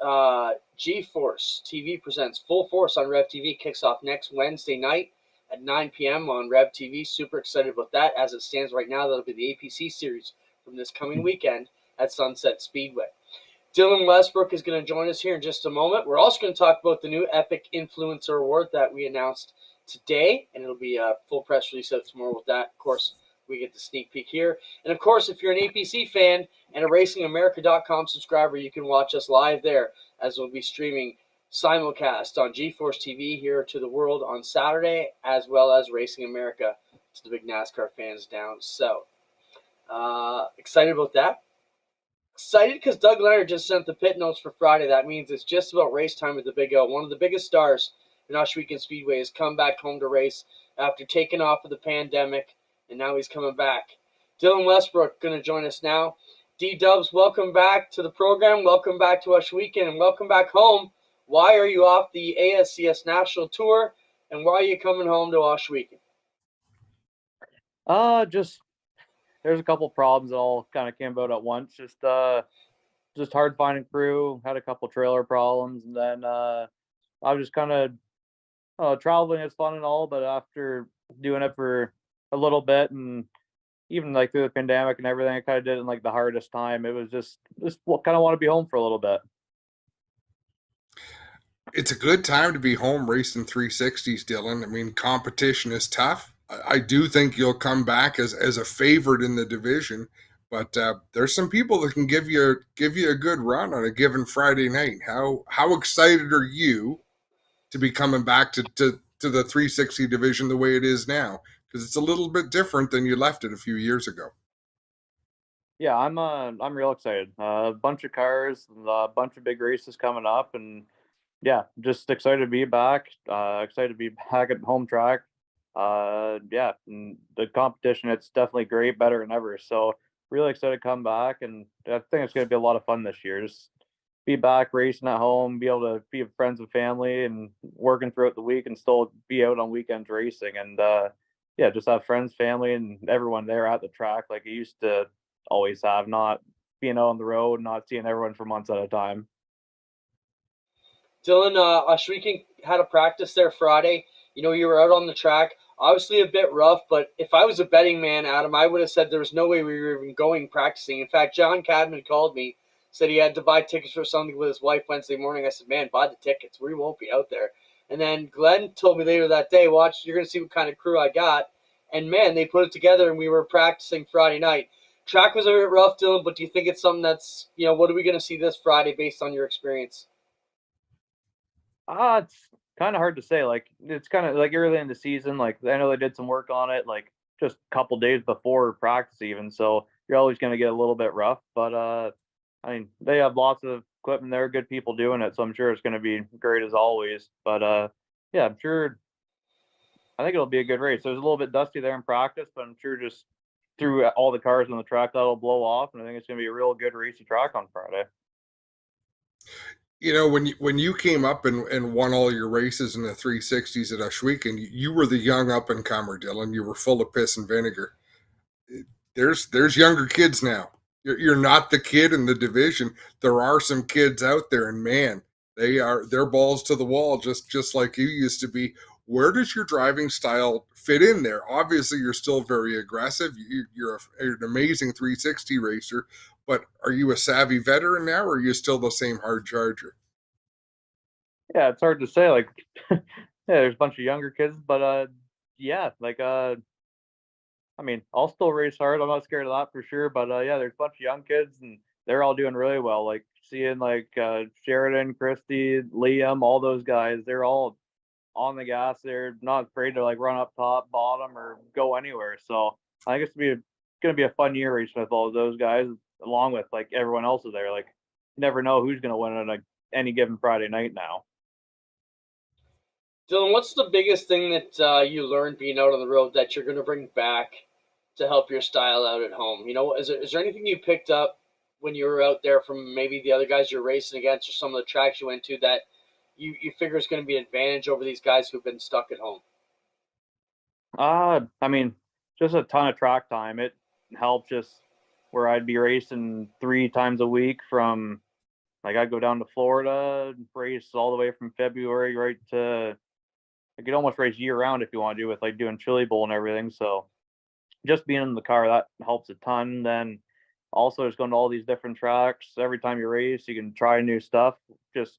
G-Force TV presents Full Force on Rev TV kicks off next Wednesday night at 9 p.m. on Rev TV. Super excited about that. As it stands right now, that'll be the APC series from this coming weekend at Sunset Speedway. Dylan Westbrook is going to join us here in just a moment. We're also going to talk about the new Epic Influencer Award that we announced today, and it'll be a full press release out tomorrow with that. Of course, we get the sneak peek here. And, of course, if you're an APC fan and a RacingAmerica.com subscriber, you can watch us live there, as we'll be streaming simulcast on GeForce TV here to the world on Saturday, as well as Racing America to the big NASCAR fans down south. Excited about that. Excited because Doug Leonard just sent the pit notes for Friday. That means it's just about race time at the Big O. One of the biggest stars in Ohsweken Speedway has come back home to race after taking off of the pandemic, and now he's coming back. Dylan Westbrook going to join us now. D-Dubs, welcome back to the program. Welcome back to Ohsweken, and welcome back home. Why are you off the ASCS National Tour, and why are you coming home to Ohsweken? Just there's a couple problems that all kind of came about at once. Just hard finding crew. Had a couple trailer problems, and then I was just kind of traveling is fun and all, but after doing it for a little bit, and even like through the pandemic and everything, I kind of did it in like the hardest time. It was just kind of want to be home for a little bit. It's a good time to be home racing 360s, Dylan. I mean, competition is tough. I do think you'll come back as a favorite in the division, But there's some people that can give you a good run on a given Friday night. How excited are you to be coming back to the 360 division the way it is now? Because it's a little bit different than you left it a few years ago. Yeah, I'm real excited. A bunch of cars, a bunch of big races coming up, and yeah, just excited to be back. Excited to be back at home track. Yeah, and the competition, it's definitely great, better than ever. So really excited to come back, and I think it's going to be a lot of fun this year. Just be back racing at home, be able to be with friends and family, and working throughout the week, and still be out on weekends racing. And yeah, just have friends, family, and everyone there at the track like I used to always have. Not being out on the road, not seeing everyone for months at a time. Dylan, us weekend had a practice there Friday. You know, you were out on the track. Obviously a bit rough, but if I was a betting man, Adam, I would have said there was no way we were even going practicing. In fact, John Cadman called me, said he had to buy tickets for something with his wife Wednesday morning. I said, man, buy the tickets. We won't be out there. And then Glenn told me later that day, watch, you're going to see what kind of crew I got. And man, they put it together and we were practicing Friday night. Track was a bit rough, Dylan, but do you think it's something that's, you know, what are we going to see this Friday based on your experience? It's kind of hard to say. Like it's kind of like early in the season. Like I know they did some work on it, like just a couple days before practice, even. So you're always going to get a little bit rough. But I mean, they have lots of equipment there, good people doing it. So I'm sure it's going to be great as always. But yeah, I'm sure. I think it'll be a good race. It was a little bit dusty there in practice, but I'm sure just through all the cars on the track that'll blow off, and I think it's going to be a real good racy track on Friday. You know, when you came up and won all your races in the 360s at Ashweekend, you were the young up and comer, Dylan. You were full of piss and vinegar. There's younger kids now. You're not the kid in the division. There are some kids out there, and man, they're balls to the wall, just like you used to be. Where does your driving style fit in there? Obviously, you're still very aggressive. You're an amazing 360 racer, but are you a savvy veteran now, or are you still the same hard charger? Yeah, it's hard to say. Like, yeah, there's a bunch of younger kids, but yeah, like I mean, I'll still race hard. I'm not scared of that for sure. But yeah, there's a bunch of young kids, and they're all doing really well. Like seeing like Sheridan, Christy, Liam, all those guys, they're all on the gas. They're not afraid to like run up top, bottom, or go anywhere. So I think gonna be a fun year racing with all of those guys, along with like everyone else is there. Like, you never know who's gonna win on any given Friday night now. Dylan, what's the biggest thing that you learned being out on the road that you're going to bring back to help your style out at home? You know, is there anything you picked up when you were out there from maybe the other guys you're racing against or some of the tracks you went to that you figure is going to be an advantage over these guys who've been stuck at home? I mean, just a ton of track time. It helped just where I'd be racing 3 times a week from like I'd go down to Florida, race all the way from February right to I could almost race year round if you want to do with like doing Chili Bowl and everything. So just being in the car, that helps a ton. Then also just going to all these different tracks. Every time you race, you can try new stuff. Just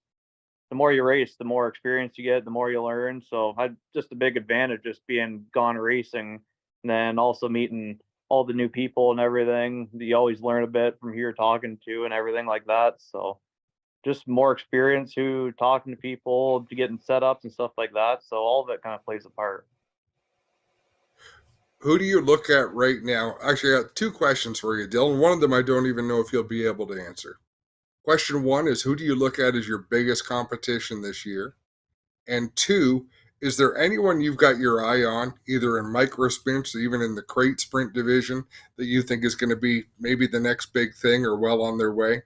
the more you race, the more experience you get, the more you learn. So I just a big advantage just being gone racing, and then also meeting all the new people and everything. You always learn a bit from who you're talking to and everything like that. So just more experience who talking to people to getting setups and stuff like that. So all of it kind of plays a part. Who do you look at right now? Actually, I got two questions for you, Dylan. One of them I don't even know if you'll be able to answer. Question one is, who do you look at as your biggest competition this year? And two, is there anyone you've got your eye on, either in micro sprints or even in the crate sprint division, that you think is going to be maybe the next big thing or well on their way?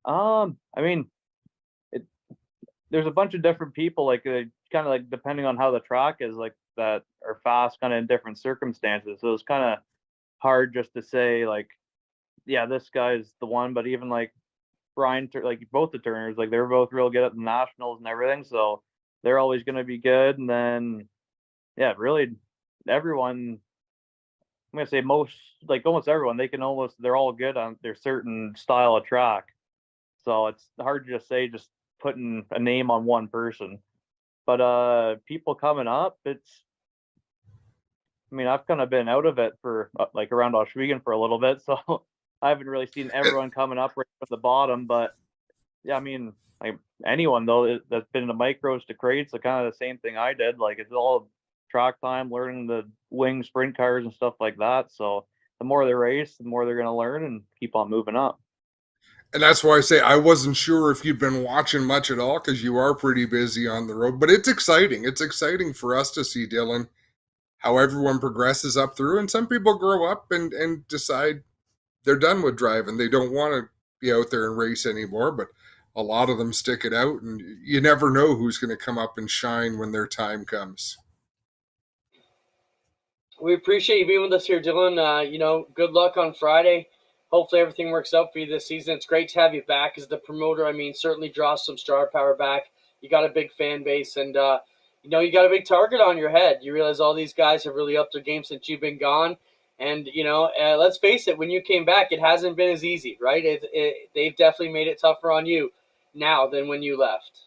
I mean, it, there's a bunch of different people like kind of like depending on how the track is like that are fast kind of in different circumstances. So it's kind of hard just to say like, yeah, this guy's the one. But even like like both the Turners, like they're both real good at the nationals and everything. So they're always going to be good. And then yeah, really everyone. I'm gonna say most, like almost everyone, they're all good on their certain style of track. So it's hard to just say just putting a name on one person. But people coming up, I mean, I've kind of been out of it for like around Oswego for a little bit, so I haven't really seen everyone coming up right from the bottom. But yeah, I mean, like anyone though that's been in the micros to crates, the kind of the same thing I did. Like it's all track time, learning the wing sprint cars and stuff like that. So the more they race, the more they're going to learn and keep on moving up. And that's why I say I wasn't sure if you've been watching much at all because you are pretty busy on the road. But it's exciting. It's exciting for us to see, Dylan, how everyone progresses up through. And some people grow up and decide they're done with driving. They don't want to be out there and race anymore. But a lot of them stick it out. And you never know who's going to come up and shine when their time comes. We appreciate you being with us here, Dylan. Good luck on Friday. Hopefully everything works out for you this season. It's great to have you back as the promoter. I mean, certainly draws some star power back. You got a big fan base, and you got a big target on your head. You realize all these guys have really upped their game since you've been gone. And let's face it, when you came back, it hasn't been as easy, right? They've definitely made it tougher on you now than when you left.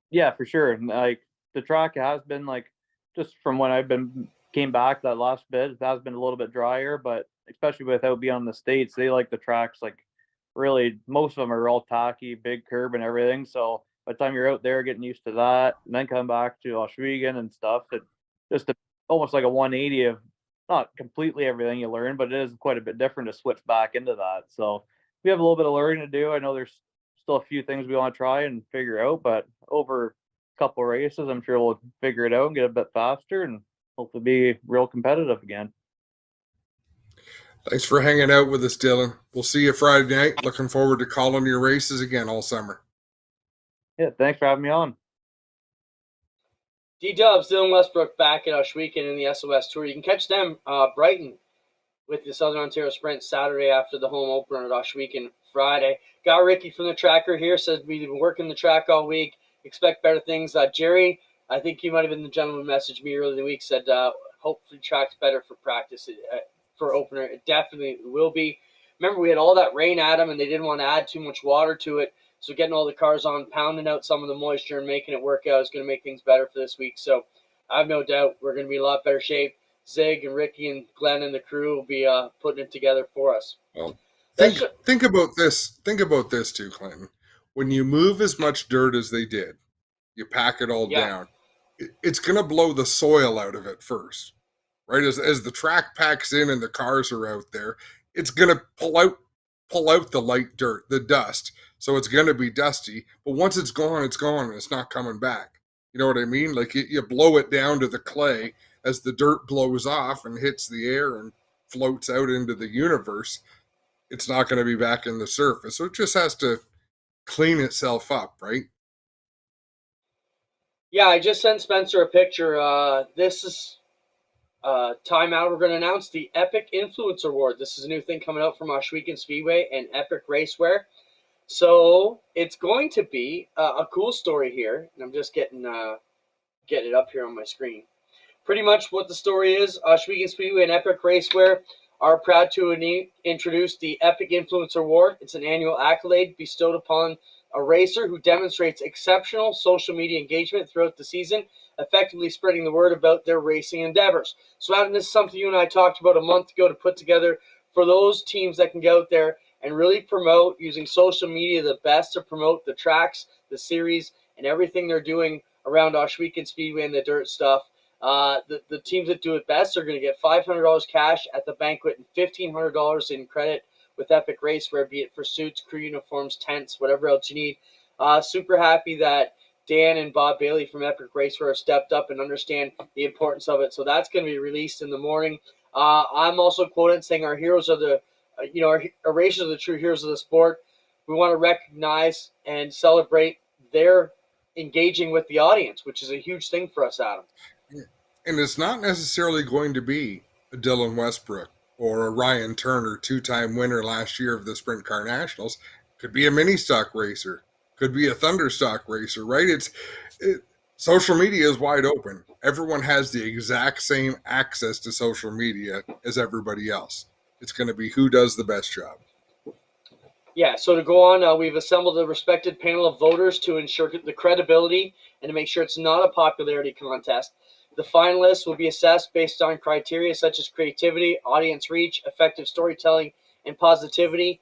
Yeah, for sure. Like the track has been like just from when came back that last bit, it has been a little bit drier, but especially without being on the States, they like the tracks like really most of them are all tacky, big curb and everything. So by the time you're out there getting used to that and then come back to Oswego and stuff, it just almost like a 180 of not completely everything you learn, but it is quite a bit different to switch back into that. So we have a little bit of learning to do. I know there's still a few things we want to try and figure out, but over a couple of races, I'm sure we'll figure it out and get a bit faster and hopefully be real competitive again. Thanks for hanging out with us, Dylan. We'll see you Friday night. Looking forward to calling your races again all summer. Yeah, thanks for having me on. D-Dubs, Dylan Westbrook back at Oswego in the SOS Tour. You can catch them Brighton with the Southern Ontario Sprint Saturday after the home opener at Oswego Friday. Got Ricky from the tracker here, says we've been working the track all week. Expect better things. Jerry, I think he might have been the gentleman who messaged me earlier in the week, said hopefully track's better for practice. For opener, it definitely will be. Remember, we had all that rain at them, and they didn't want to add too much water to it. So getting all the cars on, pounding out some of the moisture and making it work out is going to make things better for this week. So I have no doubt we're going to be in a lot better shape. Zig and Ricky and Glenn and the crew will be putting it together for us. Well, think about this. Think about this too, Clinton. When you move as much dirt as they did, you pack it all down. It's going to blow the soil out of it first. Right, as the track packs in and the cars are out there, it's going to pull out the light dirt, the dust. So it's going to be dusty. But once it's gone, and it's not coming back. You know what I mean? Like you blow it down to the clay as the dirt blows off and hits the air and floats out into the universe. It's not going to be back in the surface. So it just has to clean itself up, right? Yeah, I just sent Spencer a picture. This is time out. We're going to announce the Epic Influencer Award. This is a new thing coming out from Oswego Speedway and Epic Racewear. So it's going to be a cool story here. And I'm just getting it up here on my screen. Pretty much what the story is, Oswego Speedway and Epic Racewear are proud to introduce the Epic Influencer Award. It's an annual accolade bestowed upon a racer who demonstrates exceptional social media engagement throughout the season, effectively spreading the word about their racing endeavors. So Adam, this is something you and I talked about a month ago to put together for those teams that can get out there and really promote using social media the best to promote the tracks, the series, and everything they're doing around Oswego Speedway and the dirt stuff. The teams that do it best are going to get $500 cash at the banquet and $1,500 in credit with Epic Racewear, be it for suits, crew uniforms, tents, whatever else you need. Super happy that Dan and Bob Bailey from Epic Racewear have stepped up and understand the importance of it. So that's going to be released in the morning. I'm also quoted saying our heroes are the, our racers are the true heroes of the sport. We want to recognize and celebrate their engaging with the audience, which is a huge thing for us, Adam. And it's not necessarily going to be a Dylan Westbrook or a Ryan Turner, two-time winner last year of the Sprint Car Nationals. Could be a mini stock racer. Could be a thunder stock racer, right? Social media is wide open. Everyone has the exact same access to social media as everybody else. It's going to be who does the best job. Yeah, so to go on, we've assembled a respected panel of voters to ensure the credibility and to make sure it's not a popularity contest. The finalists will be assessed based on criteria such as creativity, audience reach, effective storytelling, and positivity.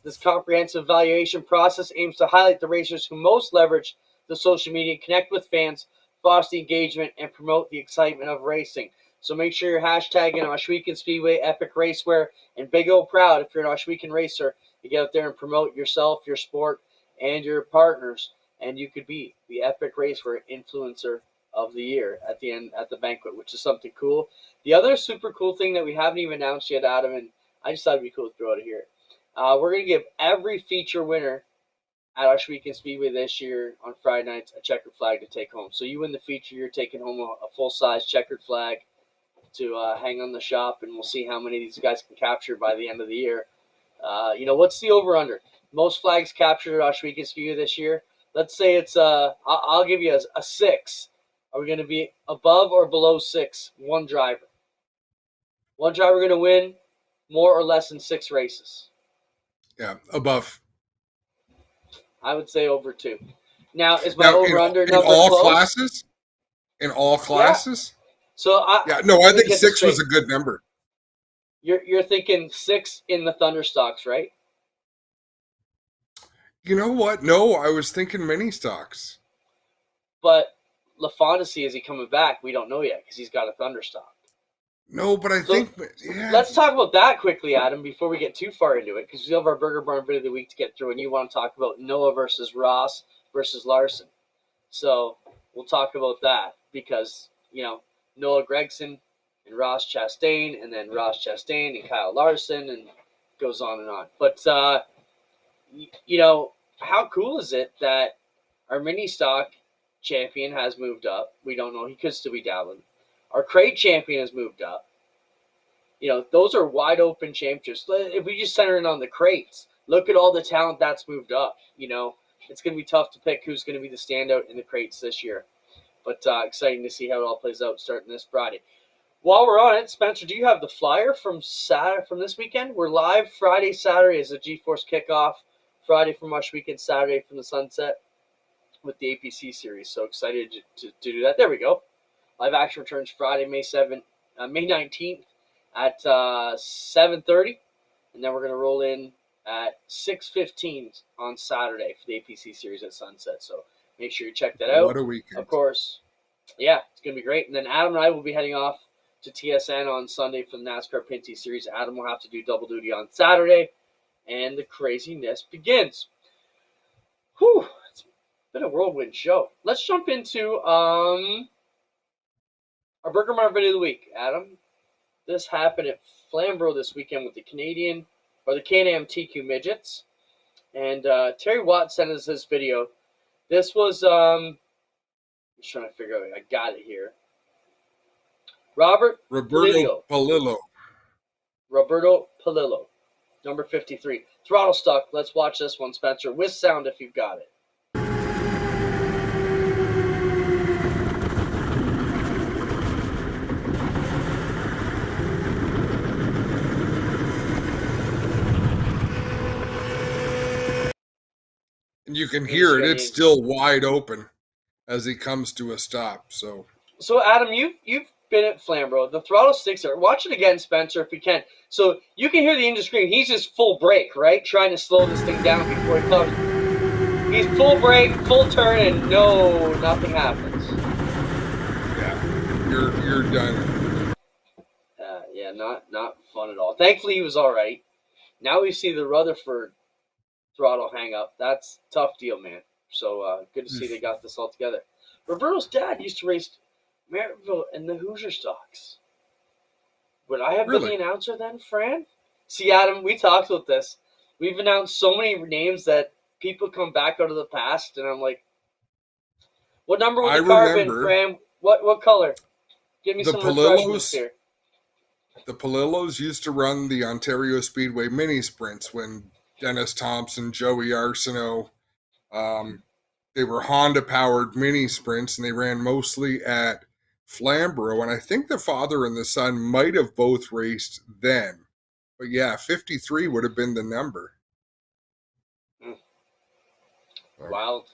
This comprehensive evaluation process aims to highlight the racers who most leverage the social media, connect with fans, foster engagement, and promote the excitement of racing. So make sure you're hashtagging Ohsweken Speedway Epic Racewear and Big O Proud if you're an Ohsweken racer to get out there and promote yourself, your sport, and your partners. And you could be the Epic Racewear Influencer of the year at the end at the banquet, which is something cool. The other super cool thing that we haven't even announced yet, Adam, and I just thought it'd be cool to throw it here. We're gonna give every feature winner at Ohsweken Speedway this year on Friday nights a checkered flag to take home. So you win the feature, you're taking home a full size checkered flag to hang on the shop, and we'll see how many of these guys can capture by the end of the year. What's the over under? Most flags captured at Ohsweken Speedway this year. Let's say it's I'll give you a 6. Are we going to be above or below 6? One driver. One driver going to win more or less than 6 races. Yeah, above. I would say over 2. Now, is my over-under number all close? classes? In all classes? Yeah. So I think 6 was a good number. You're thinking 6 in the Thunder stocks, right? You know what? No, I was thinking mini stocks. But LaFondisi, is he coming back? We don't know yet because he's got a Thunder stock. No, but I think... Yeah. Let's talk about that quickly, Adam, before we get too far into it, because we have our Burger Barn Bit of the Week to get through, and you want to talk about Noah versus Ross versus Larson. So we'll talk about that because, Noah Gregson and Ross Chastain, and then Ross Chastain and Kyle Larson, and goes on and on. But, how cool is it that our mini stock champion has moved up? We don't know. He could still be dabbling. Our crate champion has moved up. Those are wide open championships. If we just center in on the crates, look at all the talent that's moved up. It's going to be tough to pick who's going to be the standout in the crates this year. But exciting to see how it all plays out starting this Friday. While we're on it, Spencer, do you have the flyer from this weekend? We're live Friday, Saturday as a G-Force kickoff. Friday from Ohsweken, Saturday from the sunset with the APC series. So excited to do that. There we go. Live action returns Friday, May 19th at 7:30, and then we're going to roll in at 6:15 on Saturday for the APC series at sunset. So make sure you check that out. What a weekend. Of course. Yeah, it's going to be great. And then Adam and I will be heading off to TSN on Sunday for the NASCAR Pinty series. Adam will have to do double duty on Saturday, and the craziness begins. Whew, it's been a whirlwind show. Let's jump into our Burger Mart Video of the Week, Adam. This happened at Flamborough this weekend with the Can-Am TQ Midgets. And Terry Watt sent us this video. This was, I'm just trying to figure out, I got it here. Roberto Palillo. Roberto Palillo, number 53. Throttle stuck. Let's watch this one, Spencer, with sound if you've got it. And you can hear it. It's still wide open as he comes to a stop. So Adam, you've been at Flamborough. The throttle sticks there. Watch it again, Spencer, if you can. So you can hear the engine scream. He's just full brake, right? Trying to slow this thing down before he comes. He's full brake, full turn, and nothing happens. Yeah, you're done. Yeah, not fun at all. Thankfully, he was all right. Now we see the Rutherford throttle hang up. That's a tough deal, man. So good to see they got this all together. Roberto's dad used to race Maryville in the Hoosier stocks. Would I have been the announcer then, Fran? See, Adam, we talked about this. We've announced so many names that people come back out of the past, and I'm like, what number would the car have been, Fran? What color? Give me some refreshments here. The Palillos used to run the Ontario Speedway mini sprints when Dennis Thompson, Joey Arsenault, they were Honda-powered mini sprints, and they ran mostly at Flamborough. And I think the father and the son might have both raced then. But yeah, 53 would have been the number. Wild.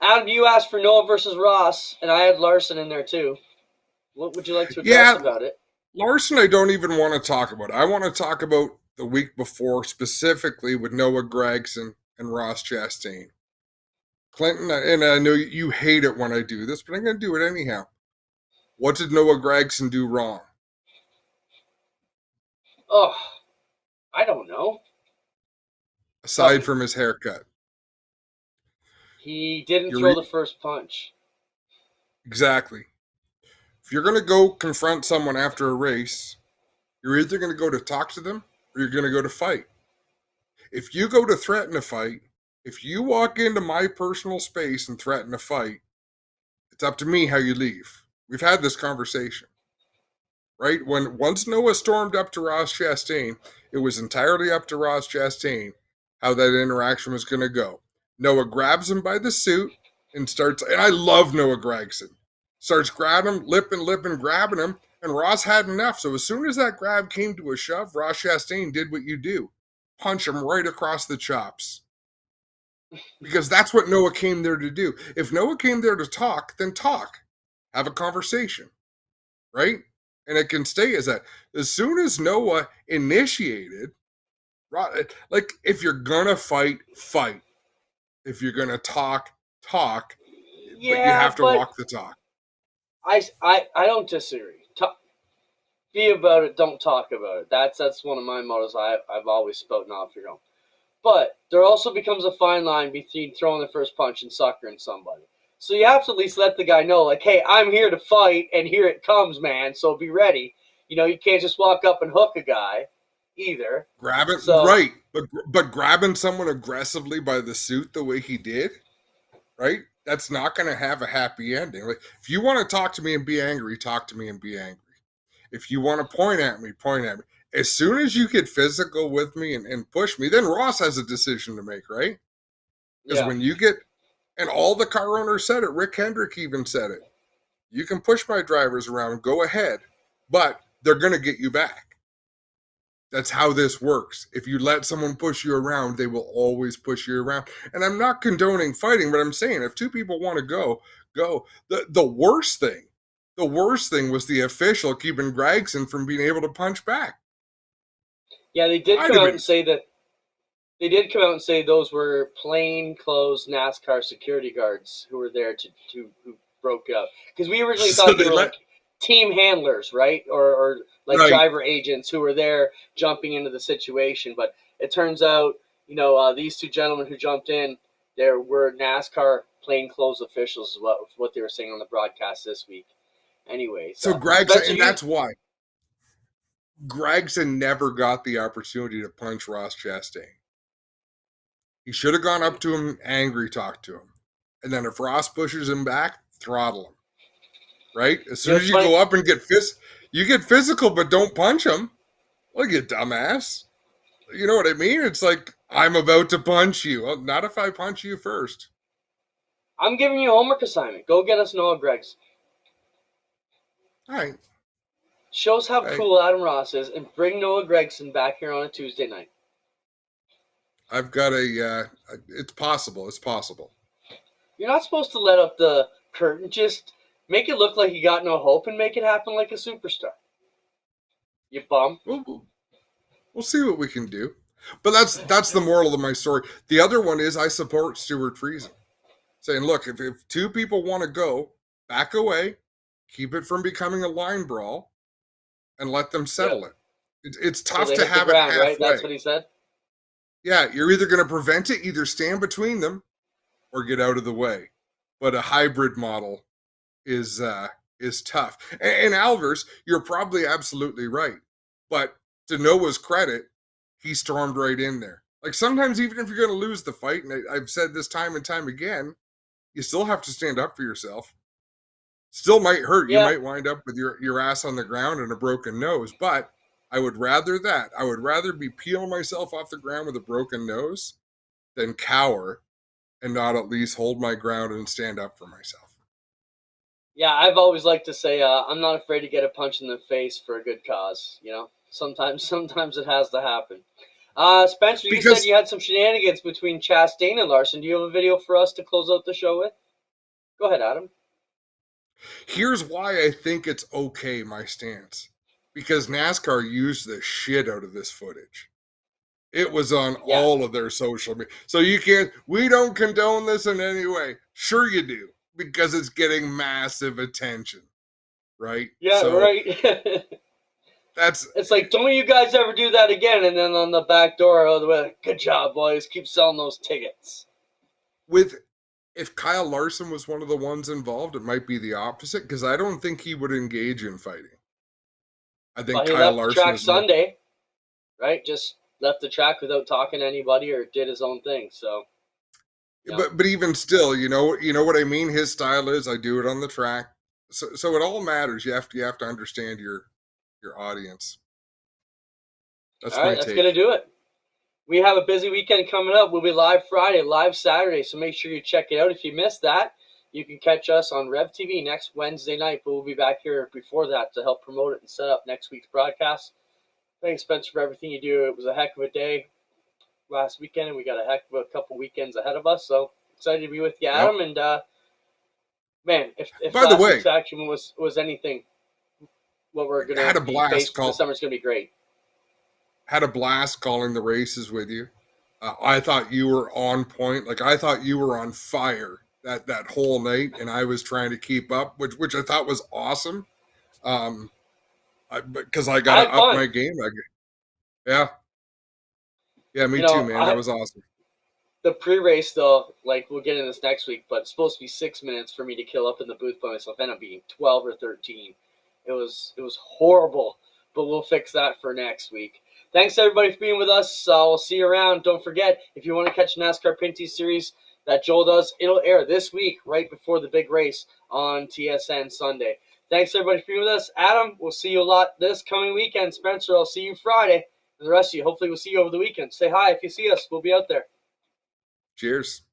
Adam, you asked for Noah versus Ross, and I had Larson in there too. What would you like to address about it? Larson, I don't even want to talk about. I want to talk about the week before, specifically with Noah Gragson and Ross Chastain. Clinton, and I know you hate it when I do this, but I'm going to do it anyhow. What did Noah Gragson do wrong? Oh, I don't know. Aside from his haircut. He didn't throw the first punch. Exactly. If you're going to go confront someone after a race, you're either going to go to talk to them or you're going to go to fight. If you go to threaten a fight, if you walk into my personal space and threaten a fight, it's up to me how you leave. We've had this conversation, right? Once Noah stormed up to Ross Chastain, it was entirely up to Ross Chastain how that interaction was going to go. Noah grabs him by the suit and starts, and I love Noah Gragson, starts grabbing him, lipping, grabbing him, and Ross had enough. So as soon as that grab came to a shove, Ross Chastain did what you do. Punch him right across the chops. Because that's what Noah came there to do. If Noah came there to talk, then talk. Have a conversation. Right? And it can stay as that. As soon as Noah initiated, like, if you're going to fight, fight. If you're going to talk, talk. Yeah, but you have to walk the talk. I don't disagree. Be about it, don't talk about it. That's one of my mottos I've always spoken off your own. But there also becomes a fine line between throwing the first punch and suckering somebody. So you have to at least let the guy know, like, hey, I'm here to fight, and here it comes, man, so be ready. You know, you can't just walk up and hook a guy either. Grab it, right. But grabbing someone aggressively by the suit the way he did, right, that's not going to have a happy ending. Like, if you want to talk to me and be angry, talk to me and be angry. If you want to point at me, point at me. As soon as you get physical with me and push me, then Ross has a decision to make, right? Because when you get, and all the car owners said it, Rick Hendrick even said it, you can push my drivers around, go ahead, but they're going to get you back. That's how this works. If you let someone push you around, they will always push you around. And I'm not condoning fighting, but I'm saying if two people want to go. The worst thing was the official keeping Gragson from being able to punch back. Yeah, they did come out and say that. They did come out and say those were plain clothes NASCAR security guards who were there who broke up. Because we originally thought they were like team handlers, right? Or like driver agents who were there jumping into the situation. But it turns out, these two gentlemen who jumped in, there were NASCAR plainclothes officials, is what they were saying on the broadcast this week. Anyway, so Gragson, and that's why Gragson never got the opportunity to punch Ross Chastain. He should have gone up to him, angry, talked to him, and then if Ross pushes him back, throttle him. Right? As soon as you go up and get physical, but don't punch him. Look, you dumbass. You know what I mean? It's like, I'm about to punch you. Well, not if I punch you first. I'm giving you a homework assignment. Go get us Noah Gragson. All right. Shows how cool Adam Ross is, and bring Noah Gragson back here on a Tuesday night. I've got it's possible. It's possible. You're not supposed to let up the curtain. Just make it look like you got no hope and make it happen like a superstar. You bum. We'll see what we can do. But that's the moral of my story. The other one is I support Stuart Friesen. Saying, look, if two people want to go, back away, keep it from becoming a line brawl, and let them settle it. It's tough to have it halfway. Right? That's what he said? Yeah, you're either going to prevent it, either stand between them, or get out of the way. But a hybrid model is tough. And Alvers, you're probably absolutely right. But to Noah's credit, he stormed right in there. Like, sometimes even if you're going to lose the fight, and I've said this time and time again, you still have to stand up for yourself. Still might hurt. Yeah. You might wind up with your ass on the ground and a broken nose. But I would rather that. I would rather be peeling myself off the ground with a broken nose than cower and not at least hold my ground and stand up for myself. Yeah, I've always liked to say I'm not afraid to get a punch in the face for a good cause. Sometimes it has to happen. Spencer, you said you had some shenanigans between Chastain and Larson. Do you have a video for us to close out the show with? Go ahead, Adam. Here's why I think it's okay, my stance. Because NASCAR used the shit out of this footage. It was on all of their social media. So we don't condone this in any way. Sure you do, because it's getting massive attention, right? Yeah, so right. It's like, don't you guys ever do that again? And then on the back door, good job, boys. Keep selling those tickets. If Kyle Larson was one of the ones involved, it might be the opposite, because I don't think he would engage in fighting. I think he Kyle left Larson the track is Sunday, right? Just left the track without talking to anybody or did his own thing. So, but even still, you know what I mean. His style is, I do it on the track. So it all matters. You have to understand your audience. That's all right, that's gonna do it. We have a busy weekend coming up. We'll be live Friday, live Saturday, so make sure you check it out. If you missed that, you can catch us on Rev TV next Wednesday night, but we'll be back here before that to help promote it and set up next week's broadcast. Thanks, Spencer, for everything you do. It was a heck of a day last weekend, and we got a heck of a couple weekends ahead of us, so excited to be with you, Adam. Yep. And, man, if last week's action was anything, what we're going to be facing this summer's going to be great. Had a blast calling the races with you. I thought you were on point. Like, I thought you were on fire that whole night, and I was trying to keep up, which I thought was awesome. Because I got to up my game. Yeah, me too, man. That was awesome. The pre-race, though, like, we'll get into this next week, but it's supposed to be 6 minutes for me to kill up in the booth by myself. Ended up being 12 or 13. It was horrible, but we'll fix that for next week. Thanks, everybody, for being with us. We'll see you around. Don't forget, if you want to catch NASCAR Pinty Series that Joel does, it'll air this week right before the big race on TSN Sunday. Thanks, everybody, for being with us. Adam, we'll see you a lot this coming weekend. Spencer, I'll see you Friday. And the rest of you, hopefully we'll see you over the weekend. Say hi if you see us. We'll be out there. Cheers.